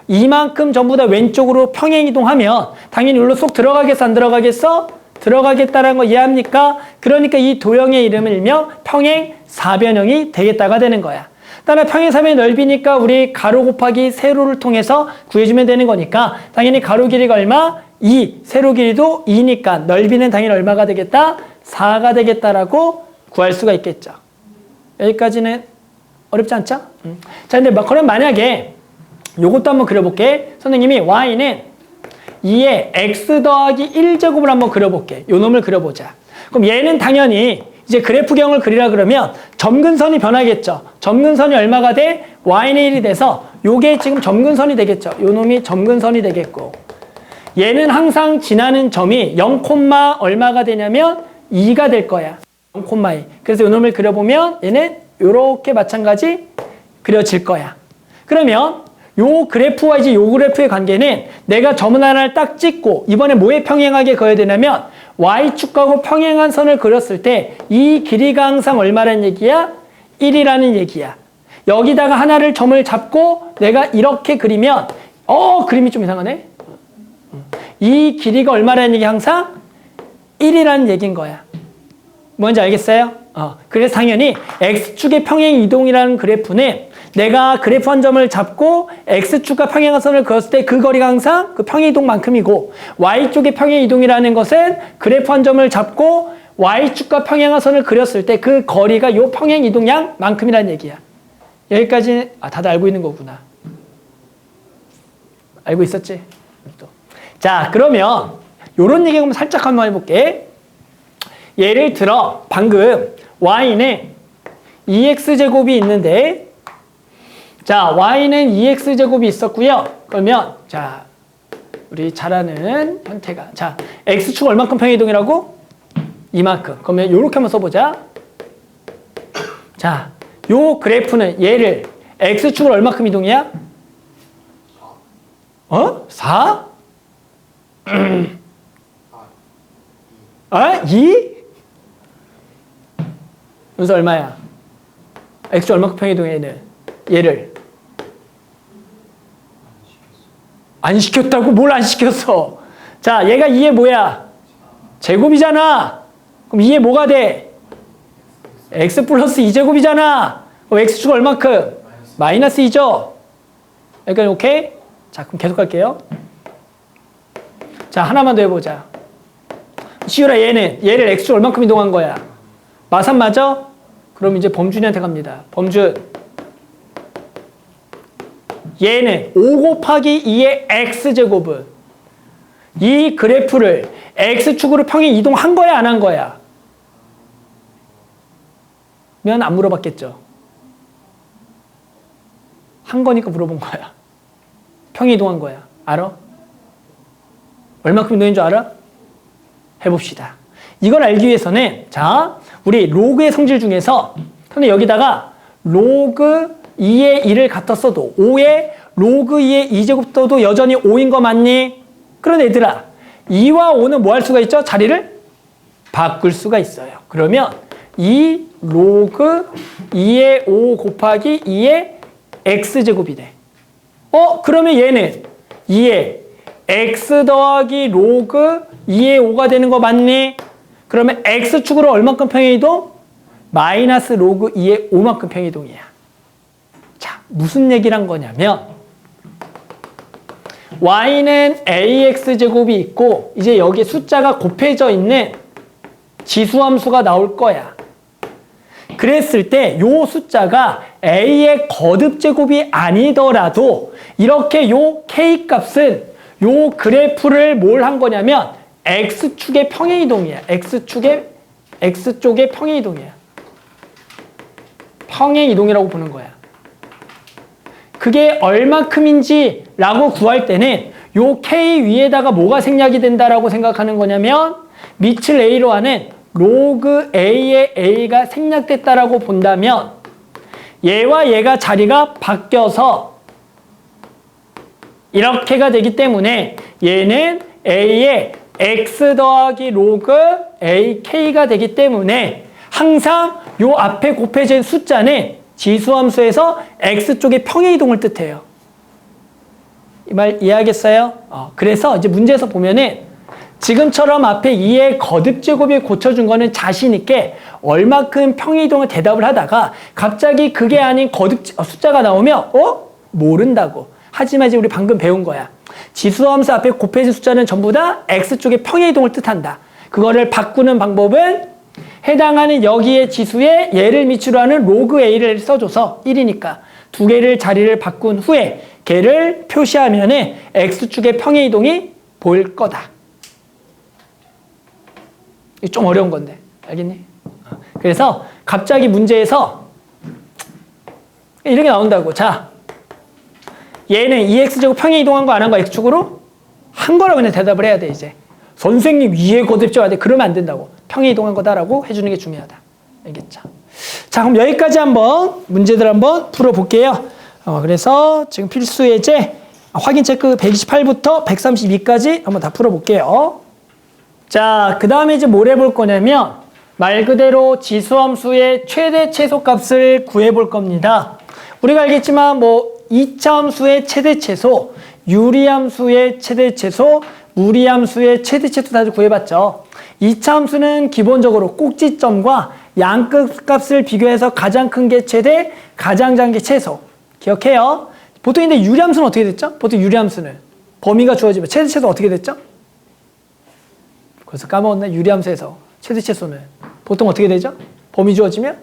이만큼 전부 다 왼쪽으로 평행 이동하면 당연히 여기로 쏙 들어가겠어 안 들어가겠어? 들어가겠다라는 거 이해합니까? 그러니까 이 도형의 이름을 일명 평행 사변형이 되겠다가 되는 거야. 따라 평행 사변의 넓이니까 우리 가로 곱하기 세로를 통해서 구해주면 되는 거니까 당연히 가로 길이가 얼마? 2, 세로 길이도 2니까 넓이는 당연히 얼마가 되겠다? 4가 되겠다라고 구할 수가 있겠죠. 여기까지는 어렵지 않죠? 자, 근데 그럼 만약에 요것도 한번 그려볼게. 선생님이 y는 2에 x 더하기 1제곱을 한번 그려볼게. 요 놈을 그려보자. 그럼 얘는 당연히 이제 그래프경을 그리라 그러면 점근선이 변하겠죠. 점근선이 얼마가 돼? y는 1이 돼서 요게 지금 점근선이 되겠죠. 요 놈이 점근선이 되겠고 얘는 항상 지나는 점이 0, 얼마가 되냐면 2가 될 거야. 0,2. 그래서 요 놈을 그려보면 얘는 요렇게 마찬가지 그려질 거야. 그러면 요 그래프와 이제 요 그래프의 관계는 내가 점 하나를 딱 찍고 이번에 뭐에 평행하게 그어야 되냐면 y축하고 평행한 선을 그렸을 때 이 길이가 항상 얼마라는 얘기야? 1이라는 얘기야. 여기다가 하나를 점을 잡고 내가 이렇게 그리면 그림이 좀 이상하네. 이 길이가 얼마라는 얘기 항상 1이라는 얘기인 거야. 뭔지 알겠어요? 그래서 당연히 x축의 평행 이동이라는 그래프는 내가 그래프 한 점을 잡고 x축과 평행한 선을 그었을 때 그 거리가 항상 그 평행 이동만큼이고 y쪽의 평행 이동이라는 것은 그래프 한 점을 잡고 y축과 평행한 선을 그렸을 때 그 거리가 요 평행 이동량만큼이라는 얘기야. 여기까지 다들 알고 있는 거구나. 알고 있었지? 자, 그러면 요런 얘기 한번 살짝 한번 해볼게. 예를 들어 방금 y는 2x제곱이 있는데 자, y는 2x제곱이 있었고요. 그러면 자, 우리 잘 아는 현태가 자, x축 얼만큼 평행이동이라고? 이만큼. 그러면 요렇게 한번 써보자. 자, 요 그래프는 얘를 x축을 얼만큼 이동이야? 4? 2? 여기서 얼마야? x축 얼만큼 평행이동해 얘를 안 시켰다고? 뭘 안 시켰어? 자, 얘가 2의 뭐야? 제곱이잖아. 그럼 2의 뭐가 돼? x 플러스 2제곱이잖아. 그럼 x축 얼만큼? 마이너스 2죠? 여기까지 오케이? 자, 그럼 계속 갈게요. 자, 하나만 더 해보자. 시우라, 얘를 x축 얼만큼 이동한 거야? 마삼 맞아? 그럼 이제 범준이한테 갑니다. 범준. 얘는 5 곱하기 2의 x제곱은 이 그래프를 x축으로 평행 이동한 거야, 안 한 거야? 면 안 물어봤겠죠. 한 거니까 물어본 거야. 평행 이동한 거야. 알아? 얼마큼 이동한 줄 알아? 해봅시다. 이걸 알기 위해서는 자, 우리 로그의 성질 중에서 근데 여기다가 로그 2의 1을 갖다 써도 5의 로그 2의 2제곱 써도 여전히 5인 거 맞니? 그런데 얘들아 2와 5는 뭐 할 수가 있죠? 자리를 바꿀 수가 있어요. 그러면 2 로그 2의 5 곱하기 2의 x제곱이 돼. 그러면 얘는 2의 x 더하기 로그 2의 5가 되는 거 맞니? 그러면 x축으로 얼만큼 평행이동? 마이너스 로그 2의 5만큼 평행이동이야. 자, 무슨 얘기를 한 거냐면 y는 ax제곱이 있고 이제 여기에 숫자가 곱해져 있는 지수함수가 나올 거야. 그랬을 때 요 숫자가 a의 거듭제곱이 아니더라도 이렇게 요 k 값은 요 그래프를 뭘 한 거냐면 x축의 평행이동이야. x쪽의 평행이동이야. 평행이동이라고 보는 거야. 그게 얼마큼인지 라고 구할 때는 요 k 위에다가 뭐가 생략이 된다라고 생각하는 거냐면 밑을 a로 하는 로그 a의 a가 생략됐다라고 본다면 얘와 얘가 자리가 바뀌어서 이렇게가 되기 때문에 얘는 a의 x 더하기 로그 ak가 되기 때문에 항상 요 앞에 곱해진 숫자는 지수함수에서 x쪽의 평행이동을 뜻해요. 이 말 이해하겠어요? 그래서 이제 문제에서 보면은 지금처럼 앞에 2의 거듭제곱이 고쳐준 거는 자신있게 얼마큼 평행이동을 대답을 하다가 갑자기 그게 아닌 숫자가 나오면 모른다고. 하지만 이제 우리 방금 배운 거야. 지수함수 앞에 곱해진 숫자는 전부 다 x쪽의 평행이동을 뜻한다. 그거를 바꾸는 방법은 해당하는 여기의 지수에 얘를 밑으로 하는 로그 a를 써줘서 1이니까 두 개를 자리를 바꾼 후에 걔를 표시하면은 x축의 평행이동이 보일 거다. 이게 좀 어려운 건데 알겠니? 그래서 갑자기 문제에서 이렇게 나온다고. 자, 얘는 2x제곱 평행이동한 거 안 한 거 x축으로? 한 거라고 그냥 대답을 해야 돼. 이제 선생님 2의 거듭제곱 안 돼. 그러면 안 된다고. 평행이동한 거다라고 해주는 게 중요하다. 알겠죠? 자, 그럼 여기까지 한번 문제들 한번 풀어볼게요. 그래서 지금 필수 예제 확인 체크 128부터 132까지 한번 다 풀어볼게요. 자, 그 다음에 이제 뭘 해볼 거냐면 말 그대로 지수함수의 최대 최소값을 구해볼 겁니다. 우리가 알겠지만 뭐 2차 함수의 최대 최소, 유리함수의 최대 최소, 무리함수의 최대 최소 다들 구해봤죠. 2차 함수는 기본적으로 꼭지점과 양끝값을 비교해서 가장 큰 게 최대, 가장 작은 게 최소. 기억해요. 보통 근데 유리함수는 어떻게 됐죠? 보통 유리함수는 범위가 주어지면 최대 최소 어떻게 됐죠? 그래서 까먹었나? 유리함수에서 최대 최소는 보통 어떻게 되죠? 범위 주어지면?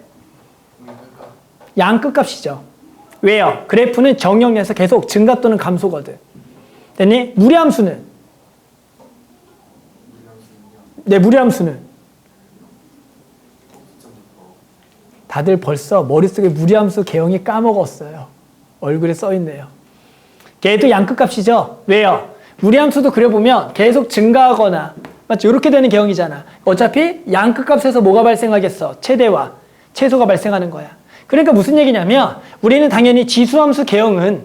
양끝값이죠. 왜요? 그래프는 정형에서 계속 증가 또는 감소거든. 됐니? 무리함수는? 네, 무리함수는? 다들 벌써 머릿속에 무리함수 개형이 까먹었어요. 얼굴에 써있네요. 걔도 양끝값이죠. 왜요? 무리함수도 그려보면 계속 증가하거나 맞죠? 이렇게 되는 개형이잖아. 어차피 양끝값에서 뭐가 발생하겠어? 최대와 최소가 발생하는 거야. 그러니까 무슨 얘기냐면 우리는 당연히 지수함수 개형은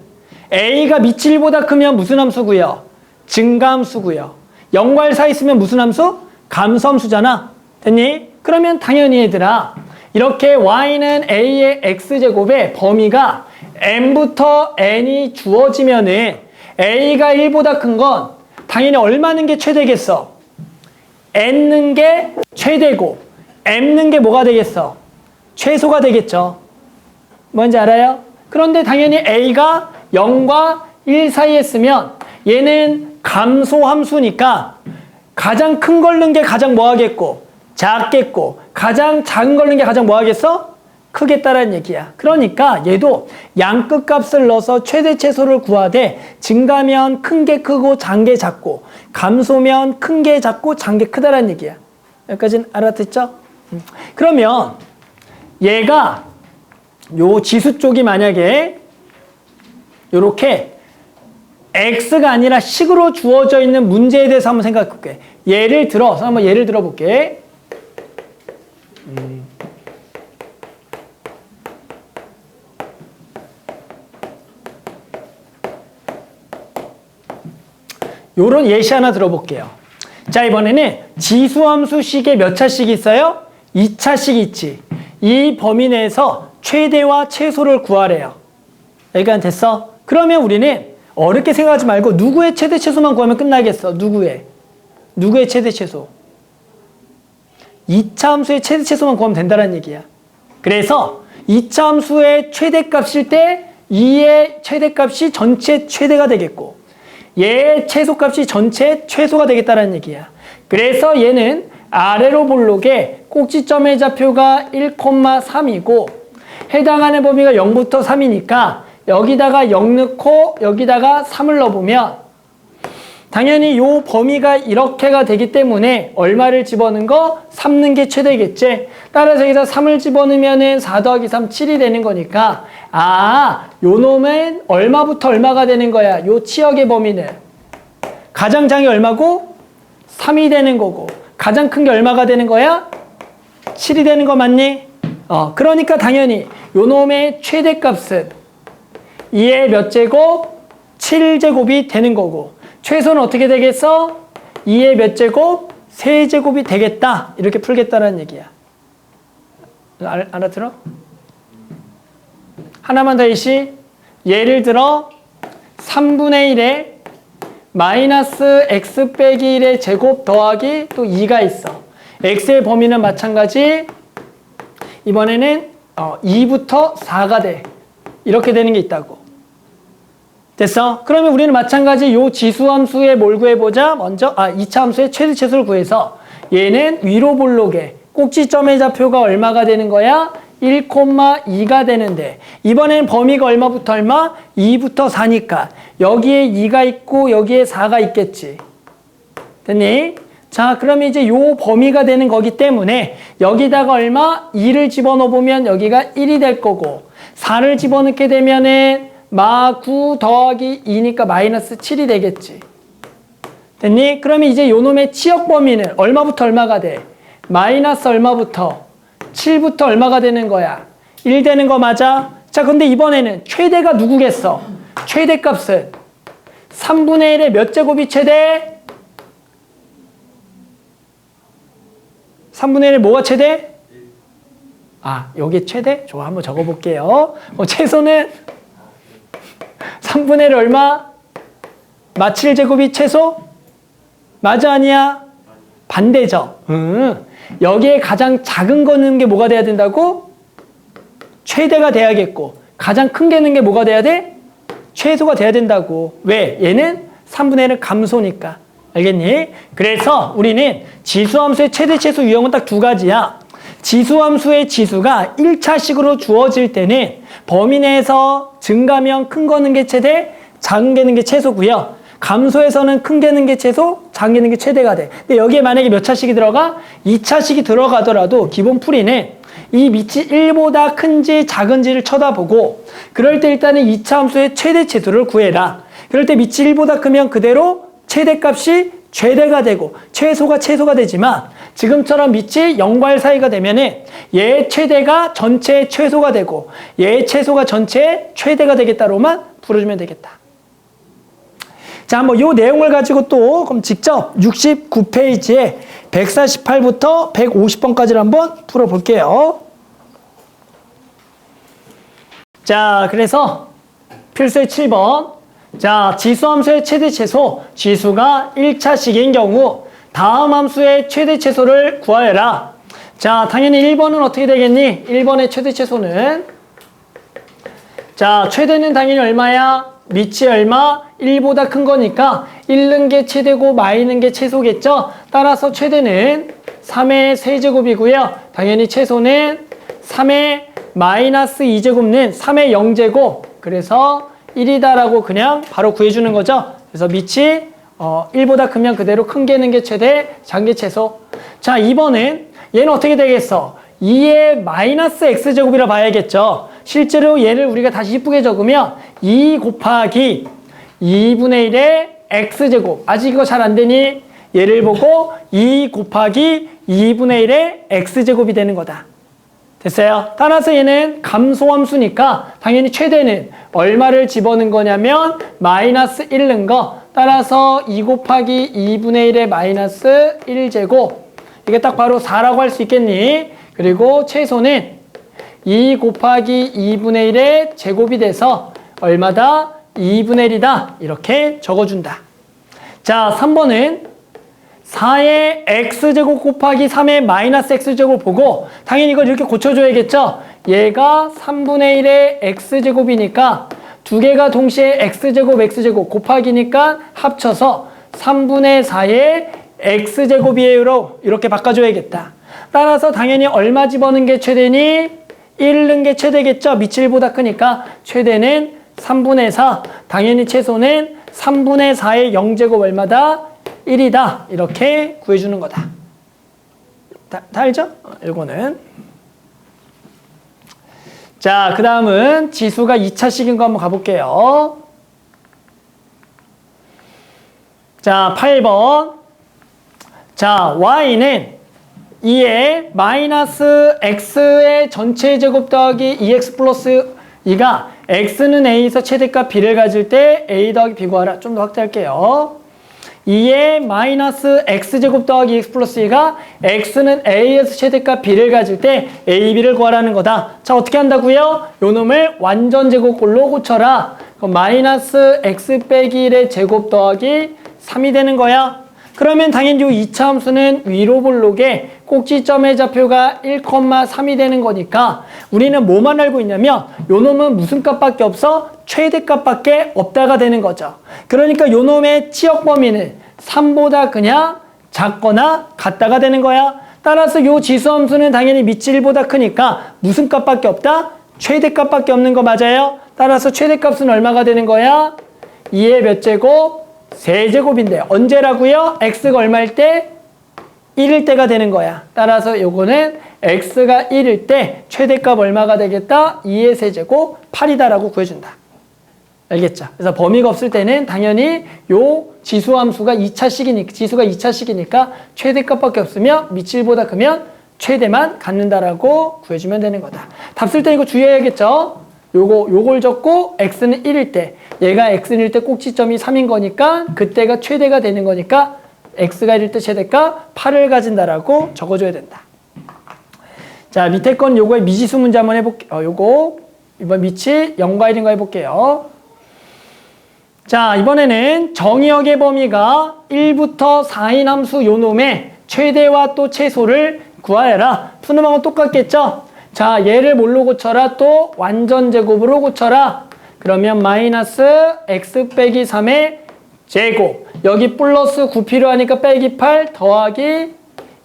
a가 밑이 1보다 크면 무슨 함수고요? 증가함수고요. 0과 1 사이 있으면 무슨 함수? 감소함수잖아. 됐니? 그러면 당연히 얘들아 이렇게 y는 a의 x제곱의 범위가 m부터 n이 주어지면은 a가 1보다 큰 건 당연히 얼마는 게 최대겠어? n는 게 최대고 m는 게 뭐가 되겠어? 최소가 되겠죠. 뭔지 알아요? 그런데 당연히 a가 0과 1 사이에 있으면 얘는 감소함수니까 가장 큰 걸 넣은 게 가장 뭐 하겠고? 작겠고, 가장 작은 걸 넣은 게 가장 뭐 하겠어? 크겠다라는 얘기야. 그러니까 얘도 양끝 값을 넣어서 최대 최소를 구하되 증가면 큰 게 크고 작은 게 작고 감소면 큰 게 작고 작은 게 크다라는 얘기야. 여기까지는 알아듣죠? 그러면 얘가 요 지수 쪽이 만약에 요렇게 x가 아니라 식으로 주어져 있는 문제에 대해서 한번 생각해 볼게. 예를 들어서 한번 예를 들어 볼게. 요런 예시 하나 들어볼게요. 자, 이번에는 지수함수식에 몇 차씩 있어요? 2차씩 있지. 이 범위 내에서 최대와 최소를 구하래요. 여기까지 됐어? 그러면 우리는 어렵게 생각하지 말고 누구의 최대 최소만 구하면 끝나겠어. 누구의 최대 최소. 2차 함수의 최대 최소만 구하면 된다는 얘기야. 그래서 2차 함수의 최대값일 때 2의 최대값이 전체 최대가 되겠고 얘의 최소값이 전체 최소가 되겠다는 얘기야. 그래서 얘는 아래로 볼록에 꼭지점의 좌표가 1,3이고 해당하는 범위가 0부터 3이니까 여기다가 0 넣고 여기다가 3을 넣어보면 당연히 요 범위가 이렇게가 되기 때문에 얼마를 집어넣은 거? 3 넣은 게 최대겠지. 따라서 여기서 3을 집어넣으면 4 더하기 3, 7이 되는 거니까 요 놈은 얼마부터 얼마가 되는 거야? 요 치역의 범위는 가장 작은 게 얼마고? 3이 되는 거고 가장 큰 게 얼마가 되는 거야? 7이 되는 거 맞니? 그러니까 당연히 요 놈의 최대값은 2의 몇 제곱? 7제곱이 되는 거고 최소는 어떻게 되겠어? 2의 몇 제곱? 3제곱이 되겠다. 이렇게 풀겠다는 얘기야. 알아들어? 하나만 더 예시. 예를 들어 3분의 1에 마이너스 x 빼기 1의 제곱 더하기 또 2가 있어. x의 범위는 마찬가지. 이번에는 2부터 4가 돼. 이렇게 되는 게 있다고. 됐어? 그러면 우리는 마찬가지 요 지수함수의 뭘 구해보자. 먼저 2차 함수의 최대 최소를 구해서 얘는 위로 볼록에 꼭지점의 좌표가 얼마가 되는 거야? 1,2가 되는데 이번엔 범위가 얼마부터 얼마? 2부터 4니까 여기에 2가 있고 여기에 4가 있겠지. 됐니? 자, 그러면 이제 요 범위가 되는 거기 때문에 여기다가 얼마? 2를 집어넣어보면 여기가 1이 될 거고 4를 집어넣게 되면은 9 더하기 2니까 마이너스 7이 되겠지. 됐니? 그러면 이제 요 놈의 치역 범위는 얼마부터 얼마가 돼? 마이너스 얼마부터? 7부터 얼마가 되는 거야? 1 되는 거 맞아? 자, 근데 이번에는 최대가 누구겠어? 최대값은 3분의 1의 몇 제곱이 최대? 3분의 1의 뭐가 최대? 여기 최대? 좋아, 한번 적어볼게요. 최소는 3분의 1 얼마? 7제곱이 최소? 맞아, 아니야? 반대죠. 여기에 가장 작은 거 넣는 게 뭐가 돼야 된다고? 최대가 돼야겠고 가장 큰 게 넣는 게 뭐가 돼야 돼? 최소가 돼야 된다고. 왜? 얘는 3분의 1은 감소니까. 알겠니? 그래서 우리는 지수함수의 최대 최소 유형은 딱 두 가지야. 지수함수의 지수가 1차식으로 주어질 때는 범위 내에서 증가면 큰 거 넣는 게 최대, 작은 게 넣는 게 최소고요. 감소에서는 큰 게 넣는 게 최소, 작은 게 넣는 게 최대가 돼. 근데 여기에 만약에 몇 차식이 들어가? 2차식이 들어가더라도 기본 풀이는 이 밑이 1보다 큰지 작은지를 쳐다보고 그럴 때 일단은 2차 함수의 최대 최소를 구해라. 그럴 때 밑이 1보다 크면 그대로 최대값이 최대가 되고 최소가 되지만 지금처럼 밑이 0과 1 사이가 되면은 얘의 최대가 전체의 최소가 되고 얘의 최소가 전체의 최대가 되겠다로만 풀어주면 되겠다. 자, 한번 요 내용을 가지고 또 그럼 직접 69페이지에 148부터 150번까지를 한번 풀어볼게요. 자, 그래서 필수의 7번. 자, 지수함수의 최대 최소, 지수가 1차식인 경우 다음 함수의 최대 최소를 구하여라. 자, 당연히 1번은 어떻게 되겠니? 1번의 최대 최소는 자, 최대는 당연히 얼마야? 밑이 얼마? 1보다 큰 거니까 1는 게 최대고 마이는 게 최소겠죠? 따라서 최대는 3의 세제곱이고요. 당연히 최소는 3의 마이너스 2제곱는 3의 0제곱. 그래서 1이다라고 그냥 바로 구해주는 거죠. 그래서 밑이 1보다 크면 그대로 큰 게는 게 최대, 작은 게 최소. 자, 2번은 얘는 어떻게 되겠어? 2의 마이너스 x제곱이라 봐야겠죠. 실제로 얘를 우리가 다시 이쁘게 적으면 2 곱하기 2분의 1의 x제곱. 아직 이거 잘 안 되니? 얘를 보고 2 곱하기 2분의 1의 x제곱이 되는 거다. 됐어요? 따라서 얘는 감소함수니까 당연히 최대는 얼마를 집어넣은 거냐면 마이너스 1 넣은 거. 따라서 2 곱하기 2분의 1의 마이너스 1제곱. 이게 딱 바로 4라고 할 수 있겠니? 그리고 최소는 2 곱하기 2분의 1의 제곱이 돼서 얼마다? 2분의 1이다. 이렇게 적어준다. 자, 3번은 4의 x제곱 곱하기 3의 마이너스 x제곱 보고 당연히 이걸 이렇게 고쳐줘야겠죠? 얘가 3분의 1의 x제곱이니까 두 개가 동시에 x제곱 곱하기니까 합쳐서 3분의 4의 x제곱이에요로 이렇게 바꿔줘야겠다. 따라서 당연히 얼마 집어넣은 게 최대니? 1 넣은 게 최대겠죠? 밑이 1보다 크니까 최대는 3분의 4. 당연히 최소는 3분의 4의 0제곱 얼마다? 1이다. 이렇게 구해주는 거다. 다 알죠? 이거는. 자, 그 다음은 지수가 2차식인 거 한번 가볼게요. 자, 8번. 자, y는 2의 마이너스 x의 전체 제곱 더하기 2x 플러스 2가 x는 a에서 최대값 b를 가질 때 a 더하기 b 구하라. 좀 더 확대할게요. 2의 마이너스 x제곱 더하기 x 플러스 2가 x는 a에서 최대값 b를 가질 때 a, b를 구하라는 거다. 자, 어떻게 한다고요? 요 놈을 완전 제곱꼴로 고쳐라. 그럼 마이너스 x 빼기 1의 제곱 더하기 3이 되는 거야. 그러면 당연히 이 2차 함수는 위로 볼록에 꼭지점의 좌표가 1,3이 되는 거니까 우리는 뭐만 알고 있냐면 요 놈은 무슨 값밖에 없어? 최대값밖에 없다가 되는 거죠. 그러니까 요 놈의 치역 범위는 3보다 그냥 작거나 같다가 되는 거야. 따라서 요 지수 함수는 당연히 밑이 1보다 크니까 무슨 값밖에 없다? 최대값밖에 없는 거 맞아요? 따라서 최대값은 얼마가 되는 거야? 2의 몇 제곱? 세제곱인데 언제라고요? x가 얼마일 때? 1일 때가 되는 거야. 따라서 요거는 x가 1일 때 최대값 얼마가 되겠다? 2의 세제곱 8이다라고 구해준다. 알겠죠? 그래서 범위가 없을 때는 당연히 요 지수함수가 2차식이니까 지수가 2차식이니까 최대값밖에 없으면 밑이 1보다 크면 최대만 갖는다라고 구해주면 되는 거다. 답 쓸 때 이거 주의해야겠죠? 요걸 적고 x는 1일 때 얘가 x는 1일 때 꼭지점이 3인 거니까 그때가 최대가 되는 거니까 x가 1일 때 최대값 8을 가진다라고 적어줘야 된다. 자, 밑에 건 요거의 미지수 문제 한번 해볼게요. 요거 이번 밑이 0과 1인가 해볼게요. 자, 이번에는 정의역의 범위가 1부터 4인 함수 요 놈의 최대와 또 최소를 구하여라. 푸는 방법은 똑같겠죠? 자, 얘를 뭘로 고쳐라? 또 완전 제곱으로 고쳐라. 그러면 마이너스 x 빼기 3의 제곱. 여기 플러스 9 필요하니까 빼기 8 더하기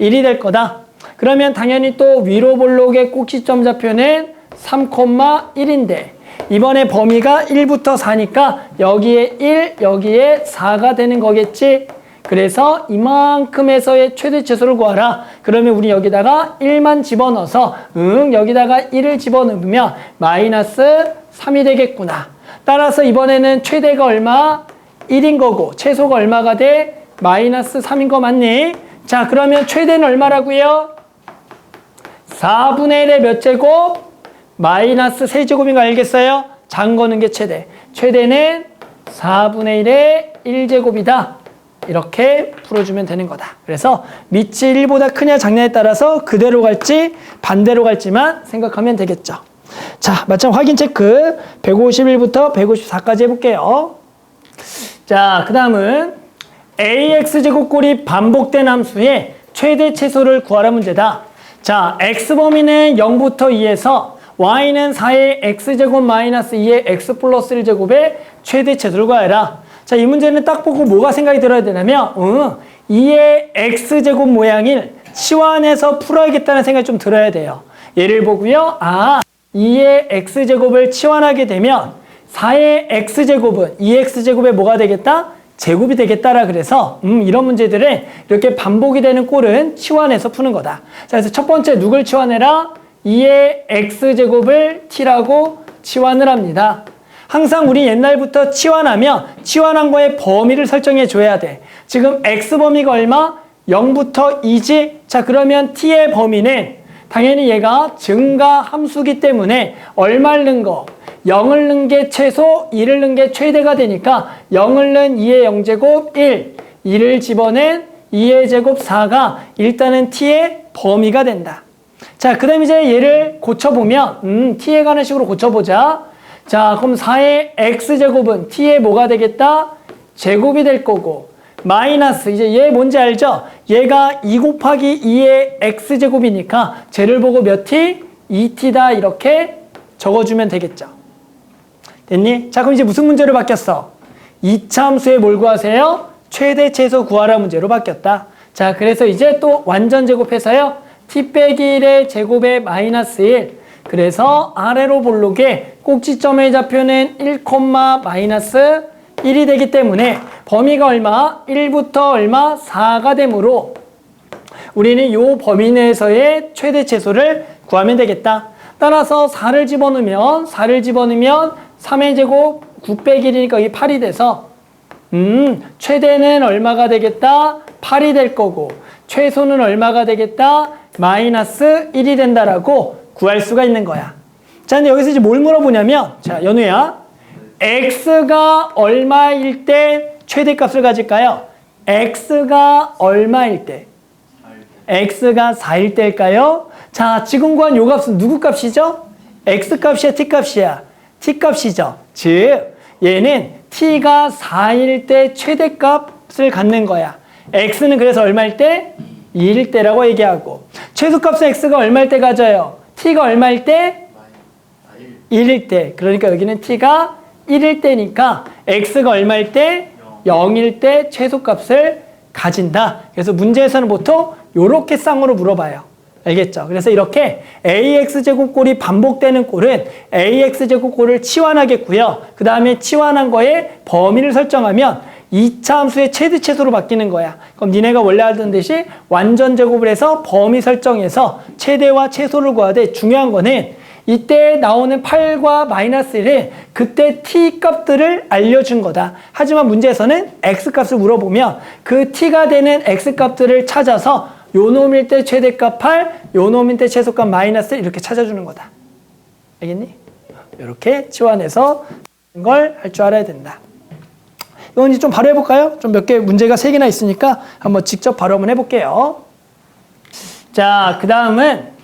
1이 될 거다. 그러면 당연히 또 위로 볼록의 꼭지점 좌표는 3,1인데 이번에 범위가 1부터 4니까 여기에 1, 여기에 4가 되는 거겠지. 그래서 이만큼에서의 최대 최소를 구하라. 그러면 우리 여기다가 1만 집어넣어서 여기다가 1을 집어넣으면 마이너스 3이 되겠구나. 따라서 이번에는 최대가 얼마? 1인 거고 최소가 얼마가 돼? 마이너스 3인 거 맞니? 자, 그러면 최대는 얼마라고요? 4분의 1의 몇 제곱? 마이너스 세제곱인 거 알겠어요? 작은 거는 게 최대. 최대는 4분의 1의 1제곱이다. 이렇게 풀어주면 되는 거다. 그래서 밑이 1보다 크냐 작냐에 따라서 그대로 갈지 반대로 갈지만 생각하면 되겠죠. 자, 마찬가지 확인 체크 151부터 154까지 해볼게요. 자, 그 다음은 ax제곱꼴이 반복된 함수의 최대 최소를 구하라 문제다. 자, x범위는 0부터 2에서 y는 4의 x제곱 마이너스 2의 x 플러스 1제곱의 최대 최소를 구하라. 자, 이 문제는 딱 보고 뭐가 생각이 들어야 되냐면 2의 x제곱 모양을 치환해서 풀어야겠다는 생각이 좀 들어야 돼요. 예를 보고요. 2의 x제곱을 치환하게 되면 4의 x제곱은 2x제곱에 뭐가 되겠다? 제곱이 되겠다라 그래서 이런 문제들은 이렇게 반복이 되는 꼴은 치환해서 푸는 거다. 자, 그래서 첫 번째 누굴 치환해라? 2의 x제곱을 t라고 치환을 합니다. 항상 우리 옛날부터 치환하면 치환한 거의 범위를 설정해 줘야 돼. 지금 x 범위가 얼마? 0부터 2지? 자, 그러면 t의 범위는 당연히 얘가 증가 함수기 때문에 얼마를 넣은 거? 0을 넣은 게 최소, 2를 넣은 게 최대가 되니까 0을 넣은 2의 0제곱 1, 2를 집어낸 2의 제곱 4가 일단은 t의 범위가 된다. 자, 그 다음에 이제 얘를 고쳐보면 t에 관한 식으로 고쳐보자. 자, 그럼 4의 x제곱은 t의 뭐가 되겠다? 제곱이 될 거고 마이너스, 이제 얘 뭔지 알죠? 얘가 2 곱하기 2의 x제곱이니까 쟤를 보고 몇 t? 2t다 이렇게 적어주면 되겠죠. 됐니? 자, 그럼 이제 무슨 문제로 바뀌었어? 이차함수에 뭘 구하세요? 최대 최소 구하라 문제로 바뀌었다. 자, 그래서 이제 또 완전 제곱해서요. t 빼기 1의 제곱에 마이너스 1. 그래서 아래로 볼록에 꼭지점의 좌표는 1, 마이너스 1이 되기 때문에 범위가 얼마? 1부터 얼마? 4가 되므로 우리는 이 범위 내에서의 최대 최소를 구하면 되겠다. 따라서 4를 집어넣으면 3의 제곱 9 빼기 1이니까 이게 8이 돼서 최대는 얼마가 되겠다? 8이 될 거고 최소는 얼마가 되겠다? 마이너스 1이 된다라고 구할 수가 있는 거야. 자, 근데 여기서 이제 뭘 물어보냐면, 자, 연우야, x가 얼마일 때 최대값을 가질까요? x가 얼마일 때? x가 4일 때일까요? 자, 지금 구한 요 값은 누구 값이죠? x값이야, t값이야? t값이죠. 즉, 얘는 t가 4일 때 최대값을 갖는 거야. x는 그래서 얼마일 때? 2일 때라고 얘기하고 최소값은 x가 얼마일 때 가져요? t가 얼마일 때? 1일 때. 그러니까 여기는 t가 1일 때니까 x가 얼마일 때? 0일 때 최소값을 가진다. 그래서 문제에서는 보통 이렇게 쌍으로 물어봐요. 알겠죠? 그래서 이렇게 ax제곱꼴이 반복되는 꼴은 ax제곱꼴을 치환하겠고요. 그 다음에 치환한 거에 범위를 설정하면 2차 함수의 최대 최소로 바뀌는 거야. 그럼 니네가 원래 하던 듯이 완전 제곱을 해서 범위 설정해서 최대와 최소를 구하되 중요한 거는 이때 나오는 8과 마이너스 1은 그때 t 값들을 알려준 거다. 하지만 문제에서는 x 값을 물어보면 그 t가 되는 x 값들을 찾아서 요 놈일 때 최대값 8, 요 놈일 때 최소값 마이너스 1 이렇게 찾아주는 거다. 알겠니? 이렇게 치환해서 걸 할 줄 알아야 된다. 이건 이제 좀 바로 해볼까요? 좀 몇 개 문제가 3개나 있으니까 한번 직접 바로 한번 해볼게요. 자, 그 다음은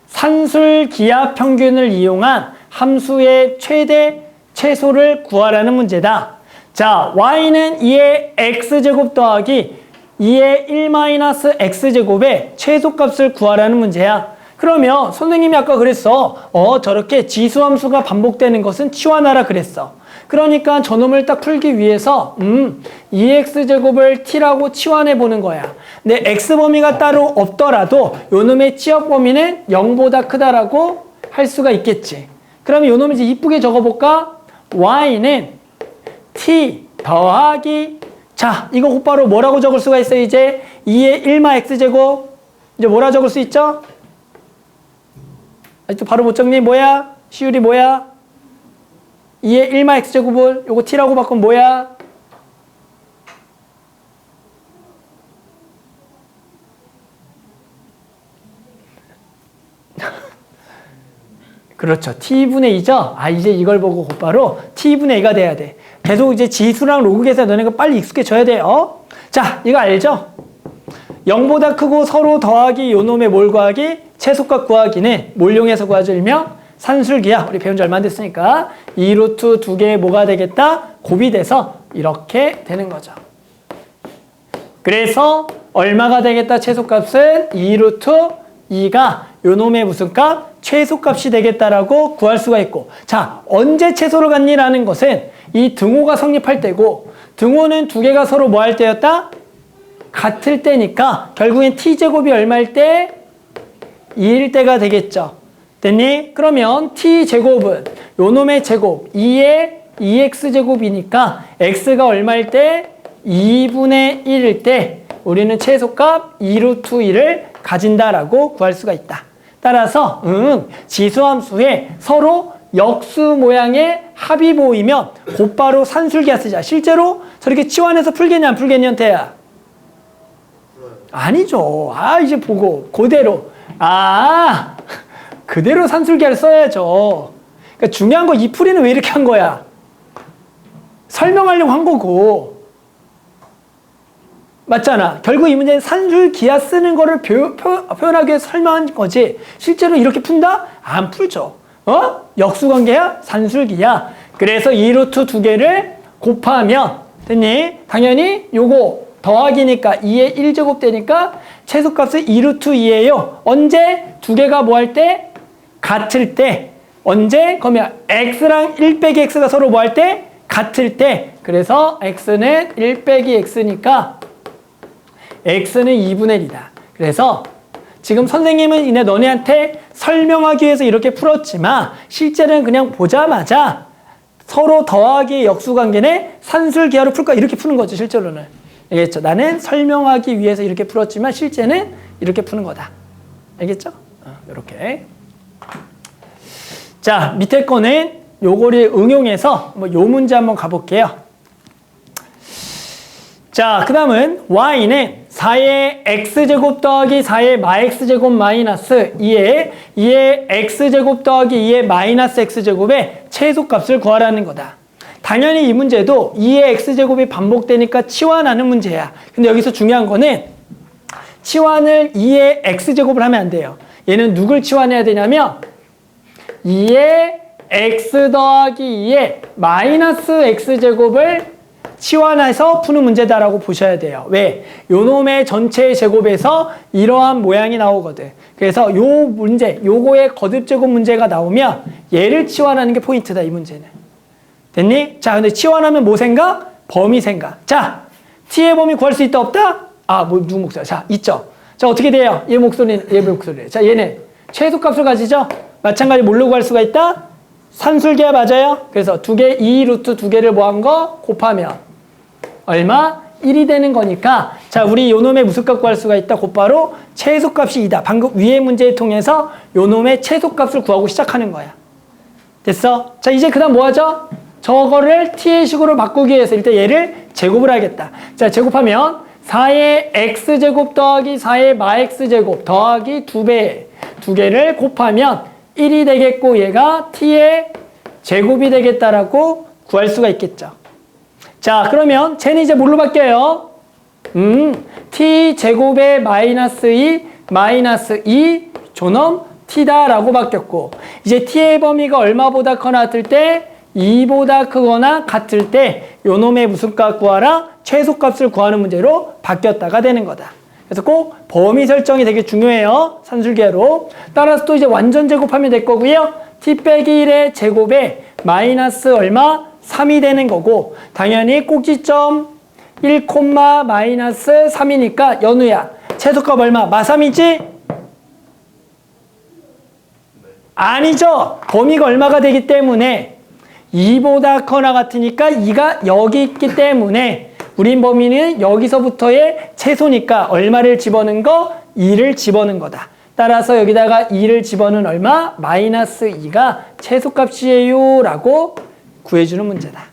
산술 기하 평균을 이용한 함수의 최대 최소를 구하라는 문제다. 자, y는 2의 x제곱 더하기 2의 1-x제곱의 최소값을 구하라는 문제야. 그러면 선생님이 아까 그랬어. 저렇게 지수함수가 반복되는 것은 치환하라 그랬어. 그러니까 저놈을 딱 풀기 위해서 2x제곱을 t라고 치환해 보는 거야. 근데 x범위가 따로 없더라도 요놈의 치역 범위는 0보다 크다라고 할 수가 있겠지. 그러면 요놈을 이제 이쁘게 적어볼까? y는 t 더하기, 자, 이거 곧바로 뭐라고 적을 수가 있어요? 이제 2의 1x제곱 이제 뭐라 적을 수 있죠? 아직도 바로 못 적니? 뭐야? 시율이 뭐야? 2의 1x제곱을 요거 t라고 바꾸면 뭐야? 그렇죠. t분의 2죠? 이제 이걸 보고 곧바로 t분의 2가 돼야 돼. 계속 이제 지수랑 로그 계산 너네가 빨리 익숙해져야 돼요. 자, 이거 알죠? 0보다 크고 서로 더하기 요놈의 뭘 구하기? 최소값 구하기는 뭘 이용해서 구하죠? 산술기하. 우리 배운 지 얼마 안 됐으니까 2루트 2개 뭐가 되겠다? 곱이 돼서 이렇게 되는 거죠. 그래서 얼마가 되겠다? 최소값은 2루트 2가 요놈의 무슨 값? 최소값이 되겠다라고 구할 수가 있고, 자, 언제 최소를 갖니라는 것은 이 등호가 성립할 때고, 등호는 두 개가 서로 뭐 할 때였다? 같을 때니까 결국엔 t제곱이 얼마일 때? 2일 때가 되겠죠. 됐니? 그러면 t제곱은 요 놈의 제곱 2의 2x제곱이니까 x가 얼마일 때? 2분의 1일 때 우리는 최소값 2루트 2를 가진다라고 구할 수가 있다. 따라서 지수함수에 서로 역수 모양의 합이 보이면 곧바로 산술기하 쓰자. 실제로 저렇게 치환해서 풀겠냐 안 풀겠냐 태야? 아니죠. 이제 보고 그대로 그대로 산술기하를 써야죠. 그러니까 중요한 거 이 풀이는 왜 이렇게 한 거야? 설명하려고 한 거고. 맞잖아. 결국 이 문제는 산술기하 쓰는 거를 표현하기 위해서 설명한 거지. 실제로 이렇게 푼다? 안 풀죠. 역수관계야? 산술기하. 그래서 2루트 두 개를 곱하면 됐니? 당연히 요거 더하기니까 2의 1제곱 되니까 최소값은 2루트 2예요. 언제? 두 개가 뭐 할 때? 같을 때. 언제? 그러면 x랑 1 빼기 x가 서로 뭐 할 때? 같을 때. 그래서 x는 1 빼기 x니까 x는 2분의 1이다. 그래서 지금 선생님은 너네한테 설명하기 위해서 이렇게 풀었지만 실제는 그냥 보자마자 서로 더하기의 역수관계네 산술기하로 풀까 이렇게 푸는 거죠. 실제로는. 알겠죠? 나는 설명하기 위해서 이렇게 풀었지만 실제는 이렇게 푸는 거다. 알겠죠? 이렇게. 자, 밑에 거는 요거를 응용해서 요 문제 한번 가볼게요. 자, 그 다음은 y는 4의 x제곱 더하기 4의 마x제곱 마이너스 2의 x제곱 더하기 2의 마이너스 x제곱의 최소값을 구하라는 거다. 당연히 이 문제도 2의 x제곱이 반복되니까 치환하는 문제야. 근데 여기서 중요한 거는 치환을 2의 x제곱을 하면 안 돼요. 얘는 누굴 치환해야 되냐면 2의 x 더하기 2의 마이너스 x제곱을 치환해서 푸는 문제다라고 보셔야 돼요. 왜? 요 놈의 전체 제곱에서 이러한 모양이 나오거든. 그래서 요 문제, 요거의 거듭제곱 문제가 나오면 얘를 치환하는 게 포인트다, 이 문제는. 됐니? 자, 근데 치환하면 뭐 생각? 범위 생각. 자, t의 범위 구할 수 있다, 없다? 누구 목소리? 자, 있죠. 자, 어떻게 돼요? 얘 목소리. 자, 얘는 최소값을 가지죠? 마찬가지 뭘로 구할 수가 있다? 산술기하 맞아요? 그래서 2루트 두 개를 뭐 한 거? 곱하면 얼마? 1이 되는 거니까 자, 우리 요 놈의 무슨 값 구할 수가 있다? 곧바로 최소값이 2다. 방금 위의 문제를 통해서 요 놈의 최소값을 구하고 시작하는 거야. 됐어? 자, 이제 그 다음 뭐 하죠? 저거를 t의 식으로 바꾸기 위해서 일단 얘를 제곱을 하겠다. 자, 제곱하면 4의 x제곱 더하기 4의 마x제곱 더하기 2배 두 개를 곱하면 1이 되겠고 얘가 t의 제곱이 되겠다라고 구할 수가 있겠죠. 자, 그러면 쟤는 이제 뭘로 바뀌어요? t 제곱의 마이너스 2 조놈 t다라고 바뀌었고 이제 t의 범위가 얼마보다 커나 같을 때 2보다 크거나 같을 때 요놈의 무슨 값 구하라? 최소값을 구하는 문제로 바뀌었다가 되는 거다. 그래서 꼭 범위 설정이 되게 중요해요. 산술기하로. 따라서 또 이제 완전 제곱하면 될 거고요. t 빼기 1의 제곱에 마이너스 얼마? 3이 되는 거고 당연히 꼭지점 1, 마이너스 3이니까 연우야. 최소값 얼마? 마3이지? 아니죠. 범위가 얼마가 되기 때문에 2보다 커나 같으니까 2가 여기 있기 때문에 우린 범위는 여기서부터의 최소니까 얼마를 집어넣은 거? 2를 집어넣은 거다. 따라서 여기다가 2를 집어넣은 얼마? 마이너스 2가 최소값이에요 라고 구해주는 문제다.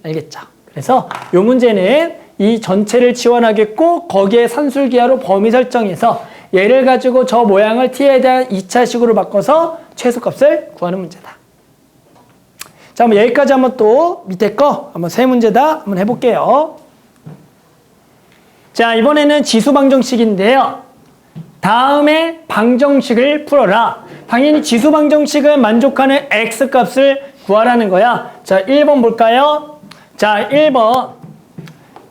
알겠죠? 그래서 이 문제는 이 전체를 치환하겠고 거기에 산술기하로 범위 설정해서 얘를 가지고 저 모양을 t에 대한 2차식으로 바꿔서 최소값을 구하는 문제다. 자, 한번 여기까지 한번 또 밑에 거 한번 세 문제다 한번 해볼게요. 자, 이번에는 지수 방정식인데요. 다음에 방정식을 풀어라. 당연히 지수 방정식은 만족하는 x값을 구하라는 거야. 자, 1번 볼까요? 자, 1번.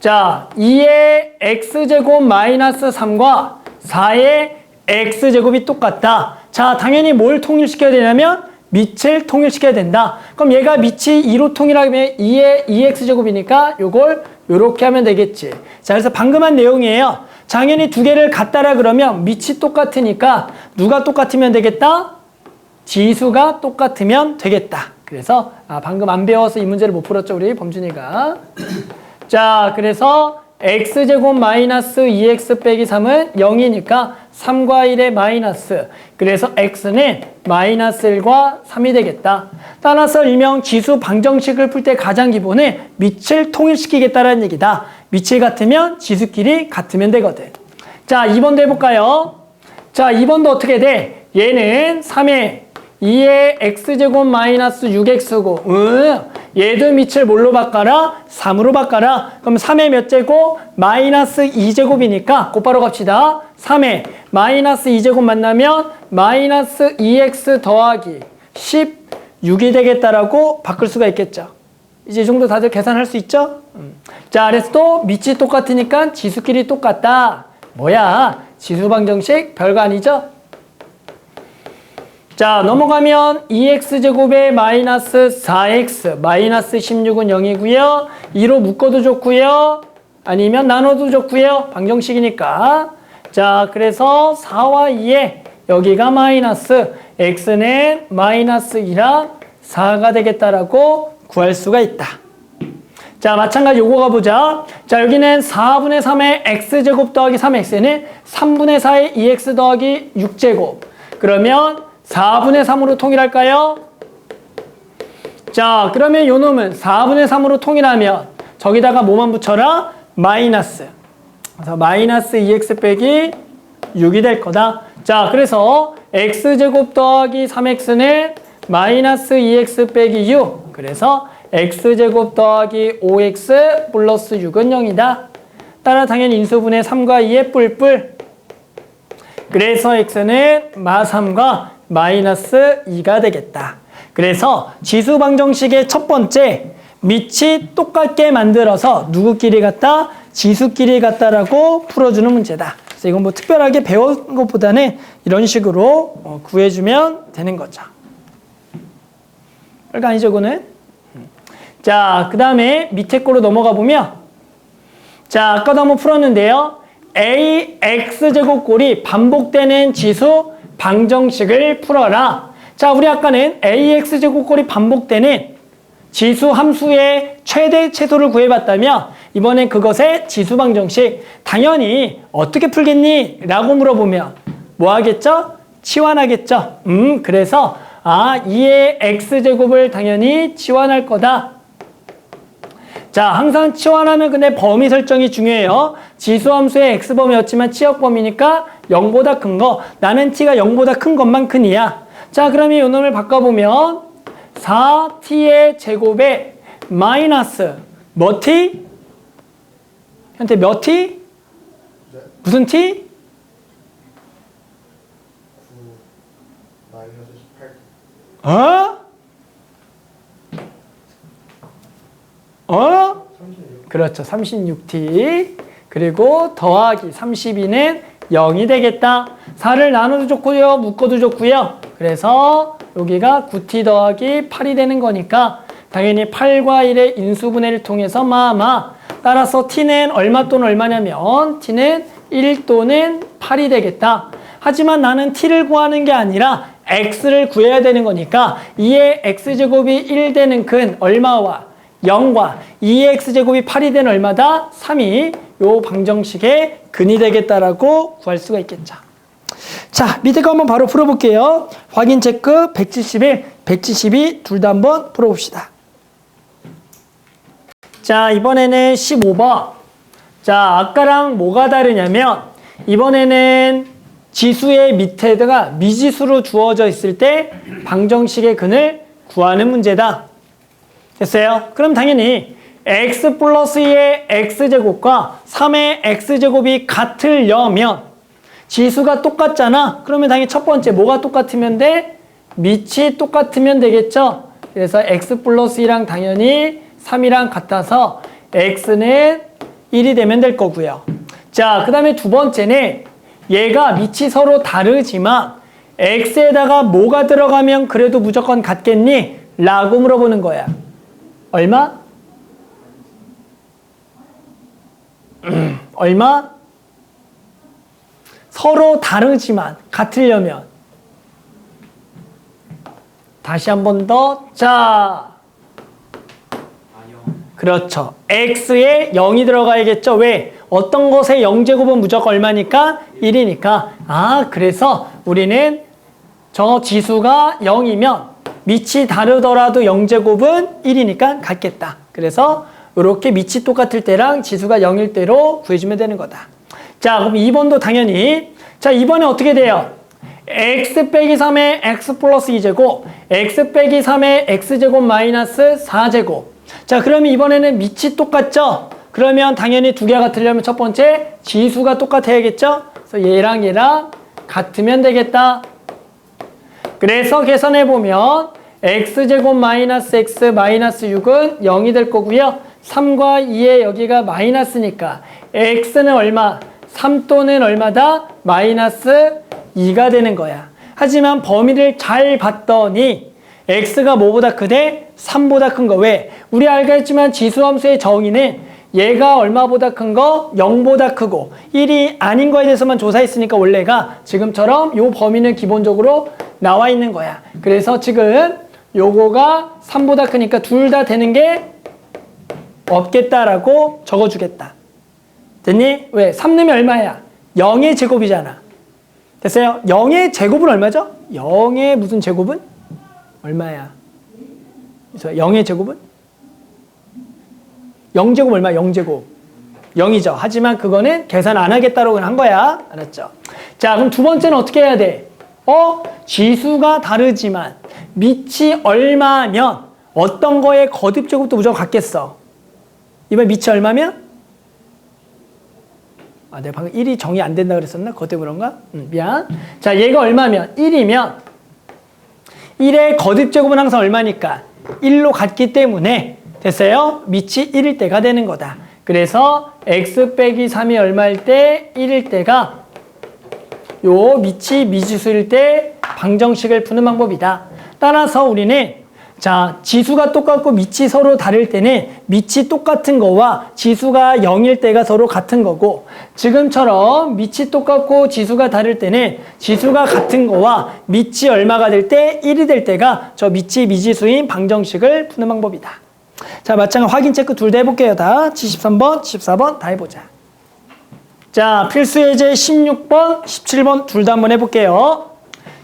자, 2의 x제곱 마이너스 3과 4의 x제곱이 똑같다. 자, 당연히 뭘 통일시켜야 되냐면 밑을 통일시켜야 된다. 그럼 얘가 밑이 2로 통일하면 2의 2x제곱이니까 요걸 요렇게 하면 되겠지. 자, 그래서 방금 한 내용이에요. 당연히 두 개를 같다라 그러면 밑이 똑같으니까 누가 똑같으면 되겠다? 지수가 똑같으면 되겠다. 그래서 방금 안 배워서 이 문제를 못 풀었죠, 우리 범준이가. 자, 그래서 x제곱 마이너스 2x 빼기 3은 0이니까 3과 1의 마이너스. 그래서 x는 마이너스 1과 3이 되겠다. 따라서 일명 지수 방정식을 풀 때 가장 기본은 밑을 통일시키겠다는 얘기다. 밑이 같으면 지수끼리 같으면 되거든. 자, 2번도 해볼까요? 자, 2번도 어떻게 돼? 얘는 3의 2의 x제곱 마이너스 6x고 얘도 밑을 뭘로 바꿔라? 3으로 바꿔라. 그럼 3의 몇 제곱? 마이너스 2제곱이니까 곧바로 갑시다. 3의 마이너스 2제곱 만나면 마이너스 2x 더하기 16이 되겠다라고 바꿀 수가 있겠죠. 이제 이 정도 다들 계산할 수 있죠? 자, 그래서 또 밑이 똑같으니까 지수끼리 똑같다. 뭐야? 지수방정식 별거 아니죠? 자, 넘어가면 2x제곱에 마이너스 4x 마이너스 16은 0이고요. 2로 묶어도 좋고요. 아니면 나눠도 좋고요. 방정식이니까. 자, 그래서 4와 2에 여기가 마이너스 x는 마이너스 2랑 4가 되겠다라고 구할 수가 있다. 자, 마찬가지 요거 가보자. 자, 여기는 4분의 3의 x제곱 더하기 3x는 3분의 4의 2x 더하기 6제곱. 그러면 4분의 3으로 통일할까요? 자, 그러면 요 놈은 4분의 3으로 통일하면 저기다가 뭐만 붙여라? 마이너스. 그래서 마이너스 2x 빼기 6이 될 거다. 자, 그래서 x제곱 더하기 3x는 마이너스 2x 빼기 6. 그래서 x제곱 더하기 5x 플러스 6은 0이다. 따라 당연히 인수분해 3과 2의 뿔뿔. 그래서 x는 마3과 마이너스 2가 되겠다. 그래서 지수 방정식의 첫 번째, 밑이 똑같게 만들어서 누구끼리 같다? 지수끼리 같다라고 풀어주는 문제다. 그래서 이건 뭐 특별하게 배운 것보다는 이런 식으로 구해주면 되는 거죠. 별거 아니죠, 이거는? 자, 그 다음에 밑에 거로 넘어가 보면, 자, 아까도 한번 풀었는데요. ax제곱꼴이 반복되는 지수 방정식을 풀어라. 자, 우리 아까는 ax제곱꼴이 반복되는 지수 함수의 최대 최소를 구해봤다면 이번엔 그것의 지수 방정식 당연히 어떻게 풀겠니? 라고 물어보면 뭐 하겠죠? 치환하겠죠. 그래서 2의 x제곱을 당연히 치환할 거다. 자, 항상 치환하면 근데 범위 설정이 중요해요. 지수함수의 x범위였지만 치역범위니까 0보다 큰 거. 나는 t가 0보다 큰 것만 큰 이야. 자, 그러면 이 놈을 바꿔보면 4t의 제곱에 마이너스 뭐 t? 현태 몇 t? 네. 무슨 t? 9 마이너스 18. 36. 그렇죠. 36t. 그리고 더하기 32는 0이 되겠다. 4를 나눠도 좋고요. 묶어도 좋고요. 그래서 여기가 9t 더하기 8이 되는 거니까 당연히 8과 1의 인수분해를 통해서 따라서 t는 얼마 또는 얼마냐면 t는 1 또는 8이 되겠다. 하지만 나는 t를 구하는 게 아니라 x를 구해야 되는 거니까 2의 x제곱이 1 되는 근 얼마와 0과 2의 x제곱이 8이 되는 얼마다? 3이 요 방정식의 근이 되겠다라고 구할 수가 있겠죠. 자, 밑에 거 한번 바로 풀어볼게요. 확인 체크 171, 172 둘 다 한번 풀어봅시다. 자, 이번에는 15번. 자, 아까랑 뭐가 다르냐면 이번에는 지수의 밑에다가 미지수로 주어져 있을 때 방정식의 근을 구하는 문제다. 됐어요? 그럼 당연히 x 플러스 2의 x제곱과 3의 x제곱이 같으려면 지수가 똑같잖아. 그러면 당연히 첫 번째 뭐가 똑같으면 돼? 밑이 똑같으면 되겠죠? 그래서 x 플러스 2랑 당연히 3이랑 같아서 x는 1이 되면 될 거고요. 자, 그 다음에 두 번째는 얘가 밑이 서로 다르지만 x에다가 뭐가 들어가면 그래도 무조건 같겠니? 라고 물어보는 거야. 얼마? 얼마? 서로 다르지만 같으려면 다시 한 번 더. 자, 그렇죠. x에 0이 들어가야겠죠. 왜? 어떤 것의 0제곱은 무조건 얼마니까? 1이니까. 아, 그래서 우리는 저 지수가 0이면 밑이 다르더라도 0제곱은 1이니까 같겠다. 그래서 이렇게 밑이 똑같을 때랑 지수가 0일 때로 구해주면 되는 거다. 자, 그럼 2번도 당연히. 자, 2번에 어떻게 돼요? x 빼기 3의 x 플러스 2제곱, x 빼기 3의 x제곱 마이너스 4제곱. 자, 그러면 이번에는 밑이 똑같죠? 그러면 당연히 두 개가 같으려면 첫 번째 지수가 똑같아야겠죠? 그래서 얘랑 얘랑 같으면 되겠다. 그래서 계산해보면 x제곱 마이너스 x 마이너스 6은 0이 될 거고요. 3과 2의 여기가 마이너스니까 x는 얼마? 3 또는 얼마다? 마이너스 2가 되는 거야. 하지만 범위를 잘 봤더니 x가 뭐보다 크대? 3보다 큰 거. 왜? 우리 알겠지만 지수함수의 정의는 얘가 얼마보다 큰 거? 0보다 크고 1이 아닌 거에 대해서만 조사했으니까 원래가 지금처럼 요 범위는 기본적으로 나와 있는 거야. 그래서 지금 요거가 3보다 크니까 둘 다 되는 게 없겠다라고 적어주겠다. 됐니? 왜? 3 넣으면 얼마야? 0의 제곱이잖아. 됐어요? 0의 제곱은 얼마죠? 0의 무슨 제곱은? 얼마야? 0의 제곱은? 0제곱 얼마? 0제곱. 0이죠. 하지만 그거는 계산 안 하겠다라고 한 거야. 알았죠? 자, 그럼 두 번째는 어떻게 해야 돼? 지수가 다르지만 밑이 얼마면 어떤 거의 거듭 제곱도 무조건 같겠어. 이번 밑이 얼마면? 아, 내가 방금 1이 정의 안 된다 그랬었나? 그것 때문에 그런가? 미안. 자, 얘가 얼마면? 1이면 1의 거듭 제곱은 항상 얼마니까? 1로 같기 때문에 됐어요? 밑이 1일 때가 되는 거다. 그래서 x 빼기 3이 얼마일 때? 1일 때가 요 밑이 미지수일 때 방정식을 푸는 방법이다. 따라서 우리는 자, 지수가 똑같고 밑이 서로 다를 때는 밑이 똑같은 거와 지수가 0일 때가 서로 같은 거고 지금처럼 밑이 똑같고 지수가 다를 때는 지수가 같은 거와 밑이 얼마가 될 때 1이 될 때가 저 밑이 미지수인 방정식을 푸는 방법이다. 자, 마찬가지 확인 체크 둘 다 해볼게요. 다 73번, 74번 다 해보자. 자, 필수 예제 16번, 17번 둘 다 한번 해볼게요.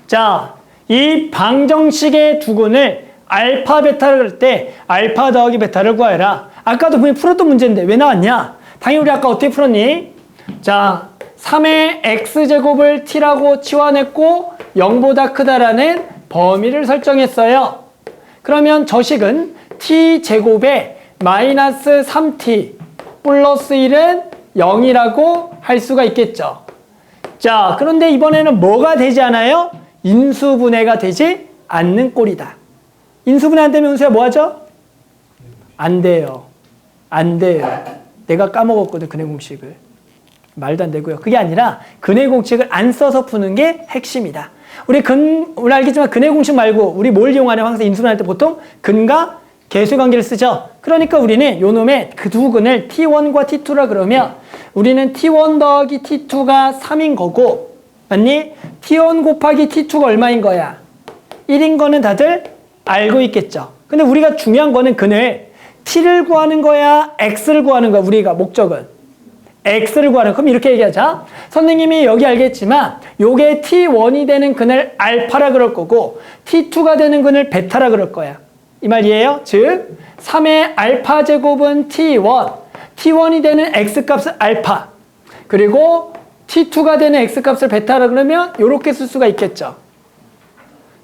자, 이 방정식의 두근을 알파, 베타를 그럴 때 알파 더하기 베타를 구하여라. 아까도 분명히 풀었던 문제인데 왜 나왔냐? 당연히 우리 아까 어떻게 풀었니? 자, 3의 x제곱을 t라고 치환했고 0보다 크다라는 범위를 설정했어요. 그러면 저 식은 t제곱에 마이너스 3t 플러스 1은 0이라고 할 수가 있겠죠. 자, 그런데 이번에는 뭐가 되지 않아요? 인수분해가 되지 않는 꼴이다. 인수분해 안 되면 은수야 뭐 하죠? 안 돼요. 안 돼요. 내가 까먹었거든, 근해 공식을. 말도 안 되고요. 그게 아니라 근해 공식을 안 써서 푸는 게 핵심이다. 우리 알겠지만 근해 공식 말고 우리 뭘 이용하냐면 항상 인수분해 할 때 보통 근과 계수의 관계를 쓰죠. 그러니까 우리는 요 놈의 그 두 근을 T1과 T2라 그러면 우리는 T1 더하기 T2가 3인 거고 맞니? T1 곱하기 T2가 얼마인 거야? 1인 거는 다들 알고 있겠죠. 근데 우리가 중요한 거는 근을 t를 구하는 거야, x를 구하는 거야. 우리가 목적은 x를 구하는 거야. 그럼 이렇게 얘기하자. 선생님이 여기 알겠지만 요게 t1이 되는 근을 알파라 그럴 거고 t2가 되는 근을 베타라 그럴 거야. 이 말 이해해요? 즉 3의 알파 제곱은 t1, t1이 되는 x값을 알파 그리고 t2가 되는 x값을 베타라 그러면 요렇게 쓸 수가 있겠죠.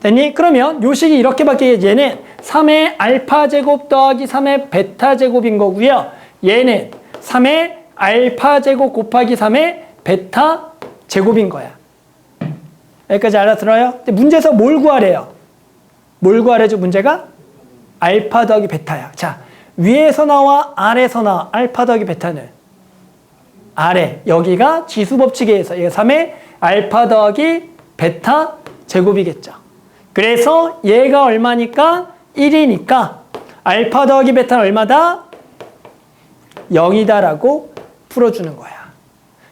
됐니? 그러면 요 식이 이렇게 바뀌게 얘는 3의 알파 제곱 더하기 3의 베타 제곱인 거고요. 얘는 3의 알파 제곱 곱하기 3의 베타 제곱인 거야. 여기까지 알아들어요? 근데 문제에서 뭘 구하래요? 뭘 구하래죠, 문제가? 알파 더하기 베타야. 자, 위에서 나와 아래에서 나와 알파 더하기 베타는 아래. 여기가 지수 법칙에 의해서 얘가 3의 알파 더하기 베타 제곱이겠죠. 그래서 얘가 얼마니까? 1이니까 알파 더하기 베타는 얼마다? 0이다라고 풀어주는 거야.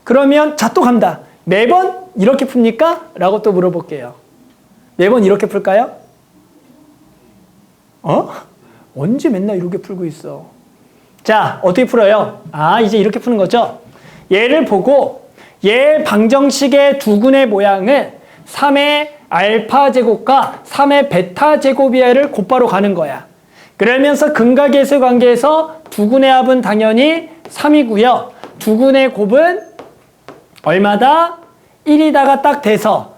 그러면 자, 또 간다. 매번 이렇게 풉니까? 라고 또 물어볼게요. 매번 이렇게 풀까요? 언제 맨날 이렇게 풀고 있어? 자, 어떻게 풀어요? 이제 이렇게 푸는 거죠. 얘를 보고 얘 방정식의 두근의 모양은 3의 알파 제곱과 3의 베타 제곱이야를 곧바로 가는 거야. 그러면서 근각계수 관계에서 두근의 합은 당연히 3이고요. 두근의 곱은 얼마다? 1이다가 딱 돼서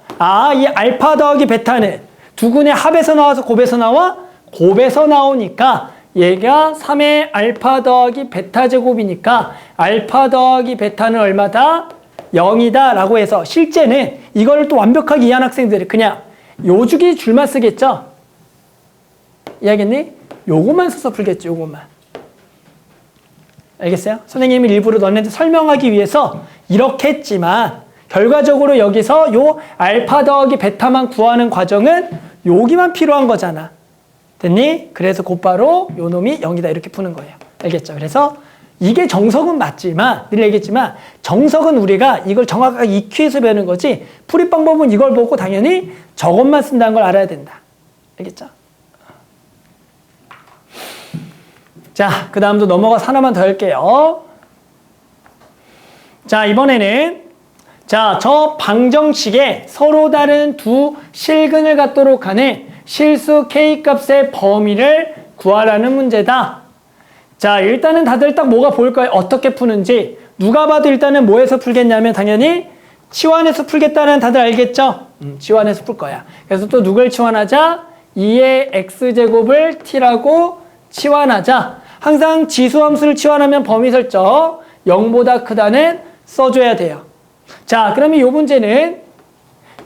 이 알파 더하기 베타는 두근의 합에서 나와서 곱에서 나와? 곱에서 나오니까 얘가 3의 알파 더하기 베타 제곱이니까 알파 더하기 베타는 얼마다? 0이다 라고 해서 실제는 이걸 또 완벽하게 이해한 학생들이 그냥 요주기 줄만 쓰겠죠? 이해하겠니? 요것만 써서 풀겠죠. 요것만. 알겠어요? 선생님이 일부러 너네한테 설명하기 위해서 이렇게 했지만 결과적으로 여기서 요 알파 더하기 베타만 구하는 과정은 여기만 필요한 거잖아. 됐니? 그래서 곧바로 요 놈이 0이다 이렇게 푸는 거예요. 알겠죠? 그래서 이게 정석은 맞지만 늘 얘기했지만 정석은 우리가 이걸 정확하게 EQ에서 배우는 거지 풀이 방법은 이걸 보고 당연히 저것만 쓴다는 걸 알아야 된다. 알겠죠? 자, 그 다음도 넘어가서 하나만 더 할게요. 자, 이번에는 자, 저 방정식에 서로 다른 두 실근을 갖도록 하는 실수 K값의 범위를 구하라는 문제다. 자, 일단은 다들 딱 뭐가 보일까요? 어떻게 푸는지. 누가 봐도 일단은 뭐에서 풀겠냐면 당연히 치환해서 풀겠다는 다들 알겠죠? 치환해서 풀 거야. 그래서 또 누굴 치환하자? 2의 x제곱을 t라고 치환하자. 항상 지수함수를 치환하면 범위 설정 0보다 크다는 써줘야 돼요. 자, 그러면 이 문제는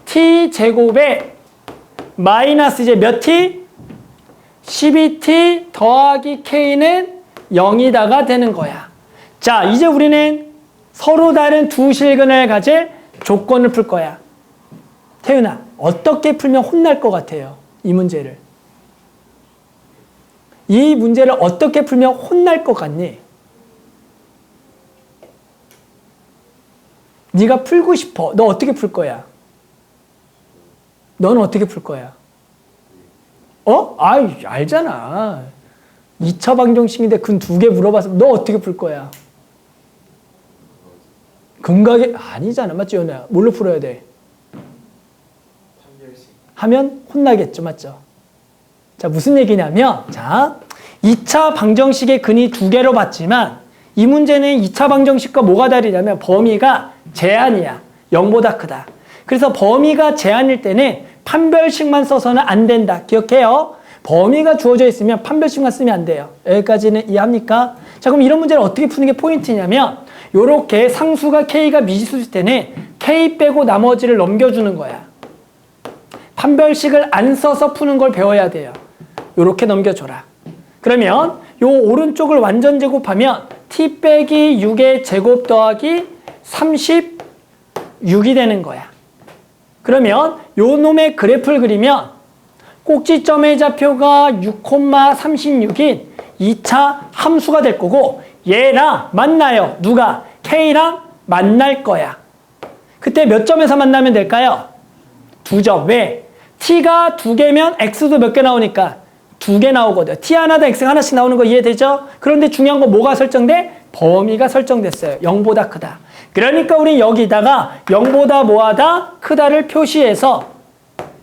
t제곱에 마이너스 이제 몇 t? 12t 더하기 k는 0이다가 되는 거야. 자, 이제 우리는 서로 다른 두 실근을 가질 조건을 풀 거야. 태윤아, 어떻게 풀면 혼날 것 같아요? 이 문제를. 이 문제를 어떻게 풀면 혼날 것 같니? 네가 풀고 싶어. 너 어떻게 풀 거야? 너는 어떻게 풀 거야? 알잖아. 2차 방정식인데 근 2개 물어봤으면 너 어떻게 풀 거야? 근각이 아니잖아. 맞지, 연우야? 뭘로 풀어야 돼? 하면 혼나겠죠. 맞죠? 자, 무슨 얘기냐면 자, 2차 방정식의 근이 2개로 봤지만 이 문제는 2차 방정식과 뭐가 다르냐면 범위가 제한이야. 0보다 크다. 그래서 범위가 제한일 때는 판별식만 써서는 안 된다. 기억해요. 범위가 주어져 있으면 판별식만 쓰면 안 돼요. 여기까지는 이해합니까? 자, 그럼 이런 문제를 어떻게 푸는 게 포인트냐면 요렇게 상수가 K가 미지수일 때는 K 빼고 나머지를 넘겨주는 거야. 판별식을 안 써서 푸는 걸 배워야 돼요. 요렇게 넘겨줘라. 그러면 요 오른쪽을 완전 제곱하면 t 빼기 6의 제곱 더하기 36이 되는 거야. 그러면 요 놈의 그래프를 그리면 꼭지점의 좌표가 6,36인 2차 함수가 될 거고 얘랑 만나요. 누가? K랑 만날 거야. 그때 몇 점에서 만나면 될까요? 2점. 왜? T가 2개면 X도 몇 개 나오니까 2개 나오거든. T 하나당 X가 하나씩 나오는 거 이해되죠? 그런데 중요한 건 뭐가 설정돼? 범위가 설정됐어요. 0보다 크다. 그러니까 우리 여기다가 0보다 뭐하다? 크다를 표시해서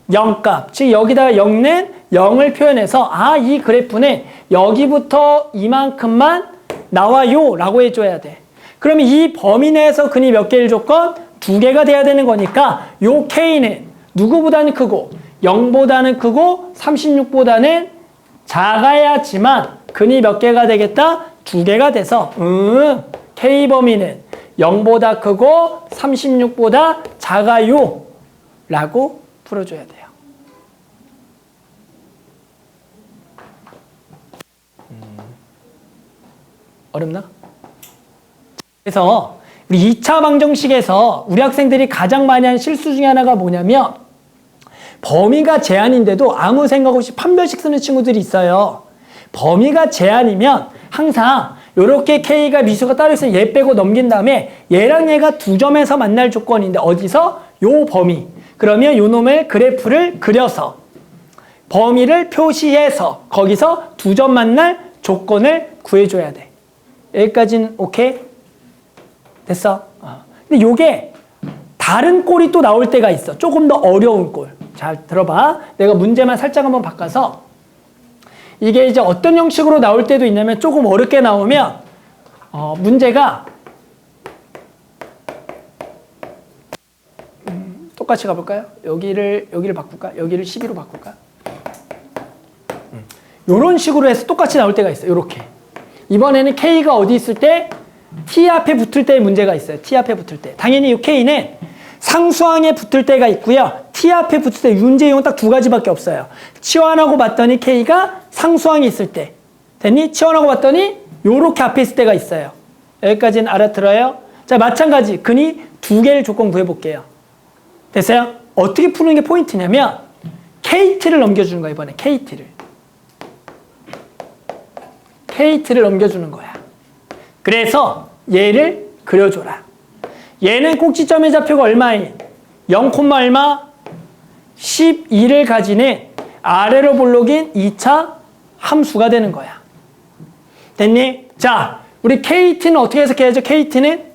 0값, 즉 여기다가 0는 0을 표현해서 이 그래프는 여기부터 이만큼만 나와요 라고 해줘야 돼. 그러면 이 범위 내에서 근이 몇 개일 조건? 2개가 돼야 되는 거니까 요 K는 누구보다는 크고 0보다는 크고 36보다는 작아야지만 근이 몇 개가 되겠다? 2개가 돼서 K 범위는 0보다 크고 36보다 작아요 라고 풀어줘야 돼요. 어렵나? 그래서 우리 2차 방정식에서 우리 학생들이 가장 많이 하는 실수 중에 하나가 뭐냐면 범위가 제한인데도 아무 생각 없이 판별식 쓰는 친구들이 있어요. 범위가 제한이면 항상 이렇게 K가 미수가 따로 있으면 얘 빼고 넘긴 다음에 얘랑 얘가 두 점에서 만날 조건인데 어디서? 요 범위. 그러면 요 놈의 그래프를 그려서 범위를 표시해서 거기서 두 점 만날 조건을 구해줘야 돼. 여기까지는 오케이? 됐어? 근데 요게 다른 꼴이 또 나올 때가 있어. 조금 더 어려운 꼴. 잘 들어봐. 내가 문제만 살짝 한번 바꿔서 이게 이제 어떤 형식으로 나올 때도 있냐면 조금 어렵게 나오면 문제가 똑같이 가볼까요? 여기를 바꿀까? 여기를 12로 바꿀까? 요런 식으로 해서 똑같이 나올 때가 있어요. 요렇게. 이번에는 K가 어디 있을 때? T 앞에 붙을 때의 문제가 있어요. T 앞에 붙을 때. 당연히 이 K는 상수항에 붙을 때가 있고요. T 앞에 붙을 때 문제용은 딱 두 가지밖에 없어요. 치환하고 봤더니 K가 상수항에 있을 때. 됐니? 치환하고 봤더니 요렇게 앞에 있을 때가 있어요. 여기까지는 알아들어요? 자, 마찬가지. 근이 두 개를 조건 구해볼게요. 됐어요? 어떻게 푸는 게 포인트냐면 KT를 넘겨주는 거야, 이번에. KT를 넘겨주는 거야. 그래서 얘를 그려줘라. 얘는 꼭지점의 좌표가 얼마인? 0, 얼마? 12를 가지는 아래로 볼록인 2차 함수가 되는 거야. 됐니? 자, 우리 KT는 어떻게 해석해야죠? KT는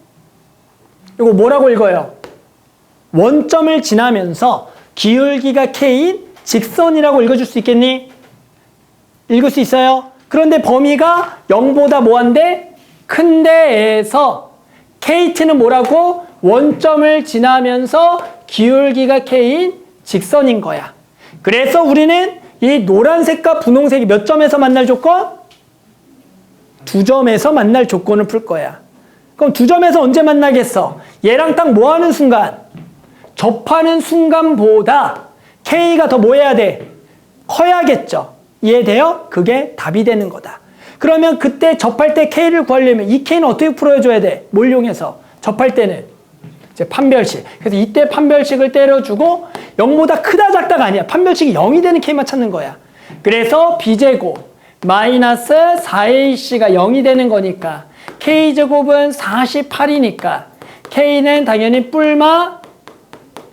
이거 뭐라고 읽어요? 원점을 지나면서 기울기가 K인 직선이라고 읽어줄 수 있겠니? 읽을 수 있어요? 그런데 범위가 0보다 뭐한데? 큰데에서 KT는 뭐라고? 원점을 지나면서 기울기가 K인 직선인 거야. 그래서 우리는 이 노란색과 분홍색이 몇 점에서 만날 조건? 두 점에서 만날 조건을 풀 거야. 그럼 두 점에서 언제 만나겠어? 얘랑 딱 뭐 하는 순간? 접하는 순간보다 K가 더 뭐 해야 돼? 커야겠죠. 이해돼요? 그게 답이 되는 거다. 그러면 그때 접할 때 K를 구하려면 이 K는 어떻게 풀어줘야 돼? 뭘 이용해서? 접할 때는 이제 판별식. 그래서 이때 판별식을 때려주고 0보다 크다 작다가 아니야. 판별식이 0이 되는 K만 찾는 거야. 그래서 B제곱 마이너스 4AC가 0이 되는 거니까 K제곱은 48이니까 K는 당연히 뿔마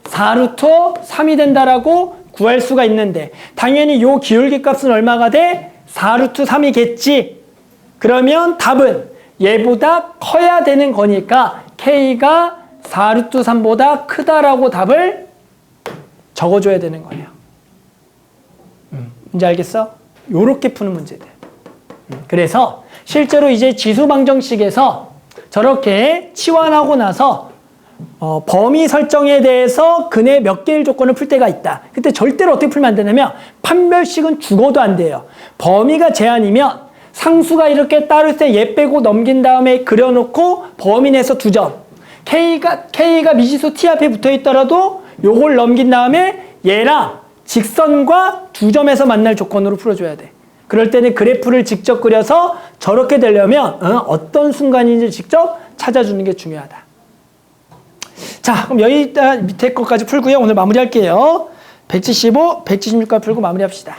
4루트 3이 된다라고 구할 수가 있는데 당연히 요 기울기 값은 얼마가 돼? 4루트 3이겠지. 그러면 답은 얘보다 커야 되는 거니까 K가 4루트 3보다 크다라고 답을 적어줘야 되는 거예요. 문제 알겠어? 요렇게 푸는 문제들. 그래서 실제로 이제 지수방정식에서 저렇게 치환하고 나서 범위 설정에 대해서 근의 몇 개의 조건을 풀 때가 있다. 그때 절대로 어떻게 풀면 안 되냐면 판별식은 죽어도 안 돼요. 범위가 제한이면 상수가 이렇게 따로 있을 때 얘 빼고 넘긴 다음에 그려놓고 범위 내에서 두 점. K가 미지수 T 앞에 붙어 있더라도 요걸 넘긴 다음에 얘랑 직선과 두 점에서 만날 조건으로 풀어줘야 돼. 그럴 때는 그래프를 직접 그려서 저렇게 되려면 어떤 순간인지 직접 찾아주는 게 중요하다. 자, 그럼 여기 밑에 것까지 풀고요. 오늘 마무리할게요. 175, 176까지 풀고 마무리합시다.